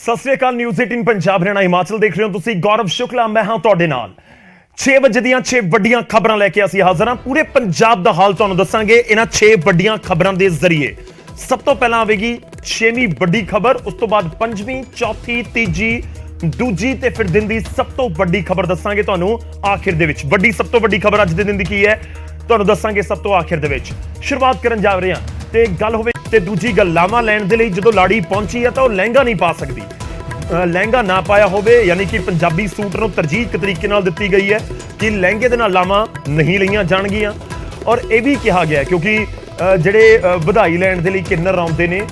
ਸਤਿ ਸ੍ਰੀ ਅਕਾਲ। News 18 Punjab Haryana Himachal ਦੇਖ ਰਹੇ ਹੋ ਤੁਸੀਂ। ਗੌਰਵ ਸ਼ੁਕਲਾ ਮੈਂ ਹਾਂ ਤੁਹਾਡੇ ਨਾਲ। 6 ਵਜੇ ਦੀਆਂ 6 ਵੱਡੀਆਂ ਖਬਰਾਂ ਲੈ ਕੇ ਅਸੀਂ ਹਾਜ਼ਰ ਹਾਂ। ਪੂਰੇ ਪੰਜਾਬ ਦਾ ਹਾਲ ਤੁਹਾਨੂੰ ਦੱਸਾਂਗੇ ਇਹਨਾਂ 6 ਵੱਡੀਆਂ ਖਬਰਾਂ ਦੇ ਜ਼ਰੀਏ। ਸਭ ਤੋਂ ਪਹਿਲਾਂ ਆਵੇਗੀ 6ਵੀਂ ਵੱਡੀ ਖਬਰ, ਉਸ ਤੋਂ ਬਾਅਦ 5ਵੀਂ, ਚੌਥੀ, ਤੀਜੀ, ਦੂਜੀ ਤੇ ਫਿਰ ਦਿਨ ਦੀ ਸਭ ਤੋਂ ਵੱਡੀ ਖਬਰ ਦੱਸਾਂਗੇ ਤੁਹਾਨੂੰ ਆਖਿਰ ਦੇ ਵਿੱਚ। ਸਭ ਤੋਂ ਵੱਡੀ ਖਬਰ ਅੱਜ ਦੇ ਦਿਨ ਦੀ ਕੀ ਹੈ ਤੁਹਾਨੂੰ ਦੱਸਾਂਗੇ ਸਭ ਤੋਂ ਆਖਿਰ ਦੇ ਵਿੱਚ। ਸ਼ੁਰੂਆਤ ਕਰਨ ਜਾ ਰਹੇ ਹਾਂ ਤੇ ਗੱਲ ਹੋਵੇ ਤੇ ਦੂਜੀ ਗੱਲ, ਲਾਵਾਂ ਲੈਣ ਦੇ ਲਈ ਜਦੋਂ ਲਾੜੀ ਪਹੁੰਚੀ ਹੈ ਤਾਂ ਉਹ ਲਹਿੰਗਾ ਨਹੀਂ ਪਾ ਸਕਦੀ। ਲਹਿੰਗਾ ਨਾ ਪਾਇਆ ਹੋਵੇ ਯਾਨੀ ਕਿ ਪੰਜਾਬੀ ਸੂਟ ਨੂੰ ਤਰਜੀਹ ਇੱਕ ਤਰੀਕੇ ਨਾਲ ਦਿੱਤੀ ਗਈ ਹੈ ਕਿ ਲਹਿੰਗੇ ਦੇ ਨਾਲ ਲਾਵਾਂ ਨਹੀਂ ਲਈਆਂ ਜਾਣਗੀਆਂ। ਔਰ ਇਹ ਵੀ ਕਿਹਾ ਗਿਆ ਕਿਉਂਕਿ ਜਿਹੜੇ ਵਧਾਈ ਲੈਣ ਦੇ ਲਈ ਕਿੰਨਰ ਆਉਂਦੇ ਨੇ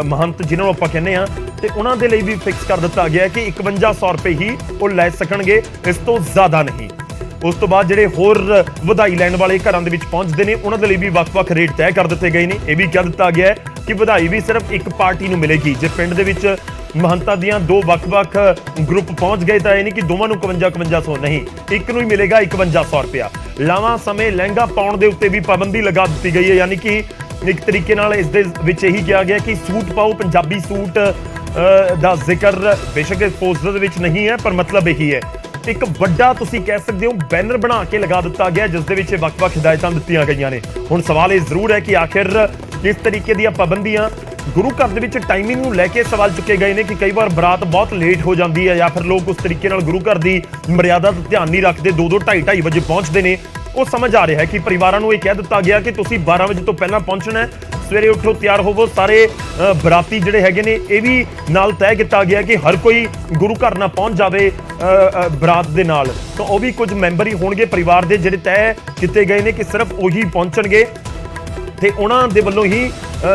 ਮਹੰਤ ਜਿਹਨਾਂ ਨੂੰ ਆਪਾਂ ਕਹਿੰਦੇ ਆ, ਤੇ ਉਹਨਾਂ ਦੇ ਲਈ ਵੀ ਫਿਕਸ ਕਰ ਦਿੱਤਾ ਗਿਆ ਕਿ 5100 ਰੁਪਏ ਹੀ ਉਹ ਲੈ ਸਕਣਗੇ, ਇਸ ਤੋਂ ਜ਼ਿਆਦਾ ਨਹੀਂ। ਉਸ ਤੋਂ ਬਾਅਦ ਜਿਹੜੇ ਹੋਰ ਵਧਾਈ ਲੈਣ ਵਾਲੇ ਘਰਾਂ ਦੇ ਵਿੱਚ ਪਹੁੰਚਦੇ ਨੇ ਉਹਨਾਂ ਦੇ ਲਈ ਵੀ ਵੱਖ-ਵੱਖ ਰੇਟ ਤੈਅ ਕਰ ਦਿੱਤੇ ਗਏ ਨੇ। ਇਹ ਵੀ ਕਹਿ ਦਿੱਤਾ ਗਿਆ ਹੈ ਕਿ ਵਧਾਈ ਵੀ ਸਿਰਫ ਇੱਕ ਪਾਰਟੀ ਨੂੰ ਮਿਲੇਗੀ। ਜੇ ਪਿੰਡ ਦੇ ਵਿੱਚ ਮਹੰਤਾਂ ਦੀਆਂ ਦੋ ਵੱਖ-ਵੱਖ ਗਰੁੱਪ ਪਹੁੰਚ ਗਏ ਤਾਂ ਇਹ ਨਹੀਂ ਕਿ ਦੋਵਾਂ ਨੂੰ 5100 ਨਹੀਂ, ਇੱਕ ਨੂੰ ਹੀ ਮਿਲੇਗਾ 5100 ਰੁਪਇਆ। ਲਾਵਾਂ ਸਮੇਂ ਲਹਿੰਗਾ ਪਾਉਣ ਦੇ ਉੱਤੇ ਵੀ ਪਾਬੰਦੀ ਲਗਾ ਦਿੱਤੀ ਗਈ ਹੈ, ਯਾਨੀ ਕਿ ਇੱਕ ਤਰੀਕੇ ਨਾਲ ਇਸ ਦੇ ਵਿੱਚ ਇਹੀ ਕਿਹਾ ਗਿਆ ਕਿ ਸੂਟ ਪਾਓ, ਪੰਜਾਬੀ ਸੂਟ ਦਾ ਜ਼ਿਕਰ ਬੇਸ਼ੱਕ ਪੋਸਟਰ ਦੇ ਵਿੱਚ ਨਹੀਂ ਹੈ ਪਰ ਮਤਲਬ ਇਹੀ ਹੈ। ਇੱਕ ਵੱਡਾ ਤੁਸੀਂ ਕਹਿ ਸਕਦੇ ਹੋ ਬੈਨਰ ਬਣਾ ਕੇ ਲਗਾ ਦਿੱਤਾ ਗਿਆ ਜਿਸ ਦੇ ਵਿੱਚ ਵੱਖ-ਵੱਖ ਹਦਾਇਤਾਂ ਦਿੱਤੀਆਂ ਗਈਆਂ ਨੇ। ਹੁਣ ਸਵਾਲ ਇਹ ਜ਼ਰੂਰ ਹੈ ਕਿ ਆਖਿਰ ਕਿਸ ਤਰੀਕੇ ਦੀਆਂ ਪਾਬੰਦੀਆਂ ਗੁਰੂ ਘਰ ਦੇ ਵਿੱਚ ਟਾਈਮਿੰਗ ਨੂੰ ਲੈ ਕੇ ਸਵਾਲ ਚੁੱਕੇ ਗਏ ਨੇ ਕਿ ਕਈ ਵਾਰ ਬਰਾਤ ਬਹੁਤ ਲੇਟ ਹੋ ਜਾਂਦੀ ਹੈ ਜਾਂ ਫਿਰ ਲੋਕ ਉਸ ਤਰੀਕੇ ਨਾਲ ਗੁਰੂ ਘਰ ਦੀ ਮਰਿਆਦਾ ਦਾ ਧਿਆਨ ਨਹੀਂ ਰੱਖਦੇ, 2-2 2:30 ਵਜੇ ਪਹੁੰਚਦੇ ਨੇ। ਉਹ ਸਮਝ ਆ ਰਿਹਾ ਹੈ ਕਿ ਪਰਿਵਾਰਾਂ ਨੂੰ ਇਹ ਕਹਿ ਦਿੱਤਾ ਗਿਆ ਕਿ ਤੁਸੀਂ 12 ਵਜੇ ਤੋਂ ਪਹਿਲਾਂ ਪਹੁੰਚਣਾ ਹੈ, ਸਵੇਰੇ ਉੱਠੋ, ਤਿਆਰ ਹੋਵੋ। ਸਾਰੇ ਬਰਾਤੀ ਜਿਹੜੇ ਹੈਗੇ ਨੇ ਇਹ ਵੀ ਨਾਲ ਤੈਅ ਕੀਤਾ ਗਿਆ ਕਿ ਹਰ ਕੋਈ ਗੁਰੂ ਘਰ ਨਾ ਪਹੁੰਚ ਜਾਵੇ ਬਰਾਤ ਦੇ ਨਾਲ, ਤਾਂ ਉਹ ਵੀ ਕੁਝ ਮੈਂਬਰ ਹੀ ਹੋਣਗੇ ਪਰਿਵਾਰ ਦੇ ਜਿਹੜੇ ਤੈਅ ਕੀਤੇ ਗਏ ਨੇ ਕਿ ਸਿਰਫ ਉਹੀ ਪਹੁੰਚਣਗੇ ਤੇ ਉਹਨਾਂ ਦੇ ਵੱਲੋਂ ਹੀ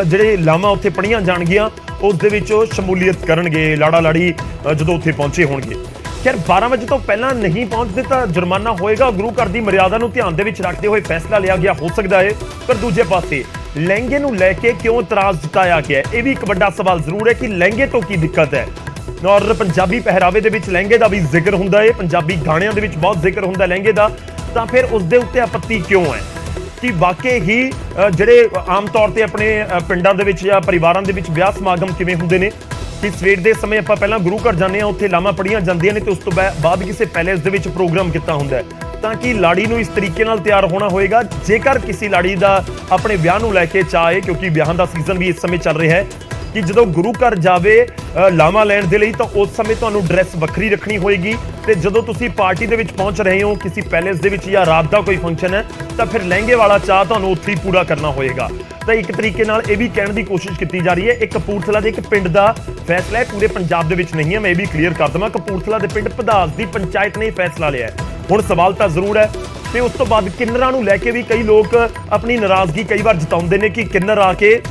ਜਿਹੜੇ ਲਾਵਾਂ ਉੱਥੇ ਪੜੀਆਂ ਜਾਣਗੀਆਂ ਉਸ ਦੇ ਵਿੱਚ ਉਹ ਸ਼ਮੂਲੀਅਤ ਕਰਨਗੇ ਲਾੜਾ ਲਾੜੀ ਜਦੋਂ ਉੱਥੇ ਪਹੁੰਚੇ ਹੋਣਗੇ। ਖੈਰ 12 ਵਜੇ ਤੋਂ ਪਹਿਲਾਂ ਨਹੀਂ ਪਹੁੰਚਦੇ ਤਾਂ ਜੁਰਮਾਨਾ ਹੋਏਗਾ। ਗੁਰੂ ਘਰ ਦੀ ਮਰਿਆਦਾ ਨੂੰ ਧਿਆਨ ਦੇ ਵਿੱਚ ਰੱਖਦੇ ਹੋਏ ਫੈਸਲਾ ਲਿਆ ਗਿਆ ਹੋ ਸਕਦਾ ਹੈ। ਪਰ ਦੂਜੇ ਪਾਸੇ ਲਹਿੰਗੇ ਨੂੰ ਲੈ ਕੇ ਕਿਉਂ ਇਤਰਾਜ਼ ਜਤਾਇਆ ਗਿਆ, ਇਹ ਵੀ ਇੱਕ ਵੱਡਾ ਸਵਾਲ ਜ਼ਰੂਰ ਹੈ ਕਿ ਲਹਿੰਗੇ ਤੋਂ ਕੀ ਦਿੱਕਤ ਹੈ। ਔਰ ਪੰਜਾਬੀ ਪਹਿਰਾਵੇ ਦੇ ਵਿੱਚ ਲਹਿੰਗੇ ਦਾ ਵੀ ਜ਼ਿਕਰ ਹੁੰਦਾ ਹੈ, ਪੰਜਾਬੀ ਗਾਣਿਆਂ ਦੇ ਵਿੱਚ ਬਹੁਤ ਜ਼ਿਕਰ ਹੁੰਦਾ ਲਹਿੰਗੇ ਦਾ, ਤਾਂ ਫਿਰ ਉਸ ਦੇ ਉੱਤੇ ਆਪੱਤੀ ਕਿਉਂ ਹੈ ਕਿ ਵਾਕਈ ਹੀ ਜਿਹੜੇ ਆਮ ਤੌਰ ਤੇ ਆਪਣੇ ਪਿੰਡਾਂ ਦੇ ਵਿੱਚ ਜਾਂ ਪਰਿਵਾਰਾਂ ਦੇ ਵਿੱਚ ਵਿਆਹ ਸਮਾਗਮ ਕਿਵੇਂ ਹੁੰਦੇ ਨੇ ਕਿ ਸਵੇਰ ਦੇ ਸਮੇਂ ਆਪਾਂ ਪਹਿਲਾਂ ਗੁਰੂ ਘਰ ਜਾਂਦੇ ਹਾਂ, ਉੱਥੇ ਲਾਵਾਂ ਪੜੀਆਂ ਜਾਂਦੀਆਂ ਨੇ ਤੇ ਉਸ ਤੋਂ ਬਾਅਦ ਕਿਸੇ ਪੈਲੇਸ ਦੇ ਵਿੱਚ ਪ੍ਰੋਗਰਾਮ ਕੀਤਾ ਹੁੰਦਾ ਹੈ, ਤਾਂ ਕਿ ਲਾੜੀ ਨੂੰ ਇਸ ਤਰੀਕੇ ਨਾਲ ਤਿਆਰ ਹੋਣਾ ਹੋਏਗਾ। ਜੇਕਰ ਕਿਸੇ ਲਾੜੀ ਦਾ ਆਪਣੇ ਵਿਆਹ ਨੂੰ ਲੈ ਕੇ ਚਾਅ ਹੈ, ਕਿਉਂਕਿ ਵਿਆਹਾਂ ਦਾ ਸੀਜ਼ਨ ਵੀ ਇਸ ਸਮੇਂ ਚੱਲ ਰਿਹਾ ਹੈ, ਕਿ ਜਦੋਂ ਗੁਰੂ ਘਰ ਜਾਵੇ ਲਾਵਾਂ ਲੈਣ ਦੇ ਲਈ ਤਾਂ ਉਸ ਸਮੇਂ ਤੁਹਾਨੂੰ ਡਰੈਸ ਵੱਖਰੀ ਰੱਖਣੀ ਹੋਏਗੀ, ਤੇ ਜਦੋਂ ਤੁਸੀਂ ਪਾਰਟੀ ਦੇ ਵਿੱਚ ਪਹੁੰਚ ਰਹੇ ਹੋ ਕਿਸੇ ਪੈਲੇਸ ਦੇ ਵਿੱਚ ਜਾਂ ਰਾਤ ਦਾ ਕੋਈ ਫੰਕਸ਼ਨ ਹੈ ਤਾਂ ਫਿਰ ਲਹਿੰਗੇ ਵਾਲਾ ਚਾਅ ਤੁਹਾਨੂੰ ਉੱਥੇ ਹੀ ਪੂਰਾ ਕਰਨਾ ਹੋਏਗਾ। ਤਾਂ ਇੱਕ ਤਰੀਕੇ ਨਾਲ ਇਹ ਵੀ ਕਹਿਣ ਦੀ ਕੋਸ਼ਿਸ਼ ਕੀਤੀ ਜਾ ਰਹੀ ਹੈ ਇਹ ਕਪੂਰਥਲਾ ਦੇ ਇੱਕ ਪਿੰਡ ਦਾ ਫੈਸਲਾ ਹੈ, ਪੂਰੇ ਪੰਜਾਬ ਦੇ ਵਿੱਚ ਨਹੀਂ ਹੈ। ਮੈਂ ਇਹ ਵੀ ਕਲੀਅਰ ਕਰ ਦਵਾਂ, ਕਪੂਰਥਲਾ ਦੇ ਪਿੰਡ ਪਧਾਸ ਦੀ ਪੰਚਾਇਤ ਨੇ ਫੈਸਲਾ ਲਿਆ ਹੈ। ਹੁਣ ਸਵਾਲ ਤਾਂ ਜ਼ਰੂਰ ਹੈ ਤੇ ਉਸ ਤੋਂ ਬਾਅਦ ਕਿੰਨਰਾਂ ਨੂੰ ਲੈ ਕੇ ਵੀ ਕਈ ਲੋਕ ਆਪਣੀ ਨਾਰਾਜ਼ਗੀ ਕਈ ਵਾਰ ਜਤਾਉਂਦੇ ਨੇ ਕਿ ਕਿੰਨਰ ਆ ਕੇ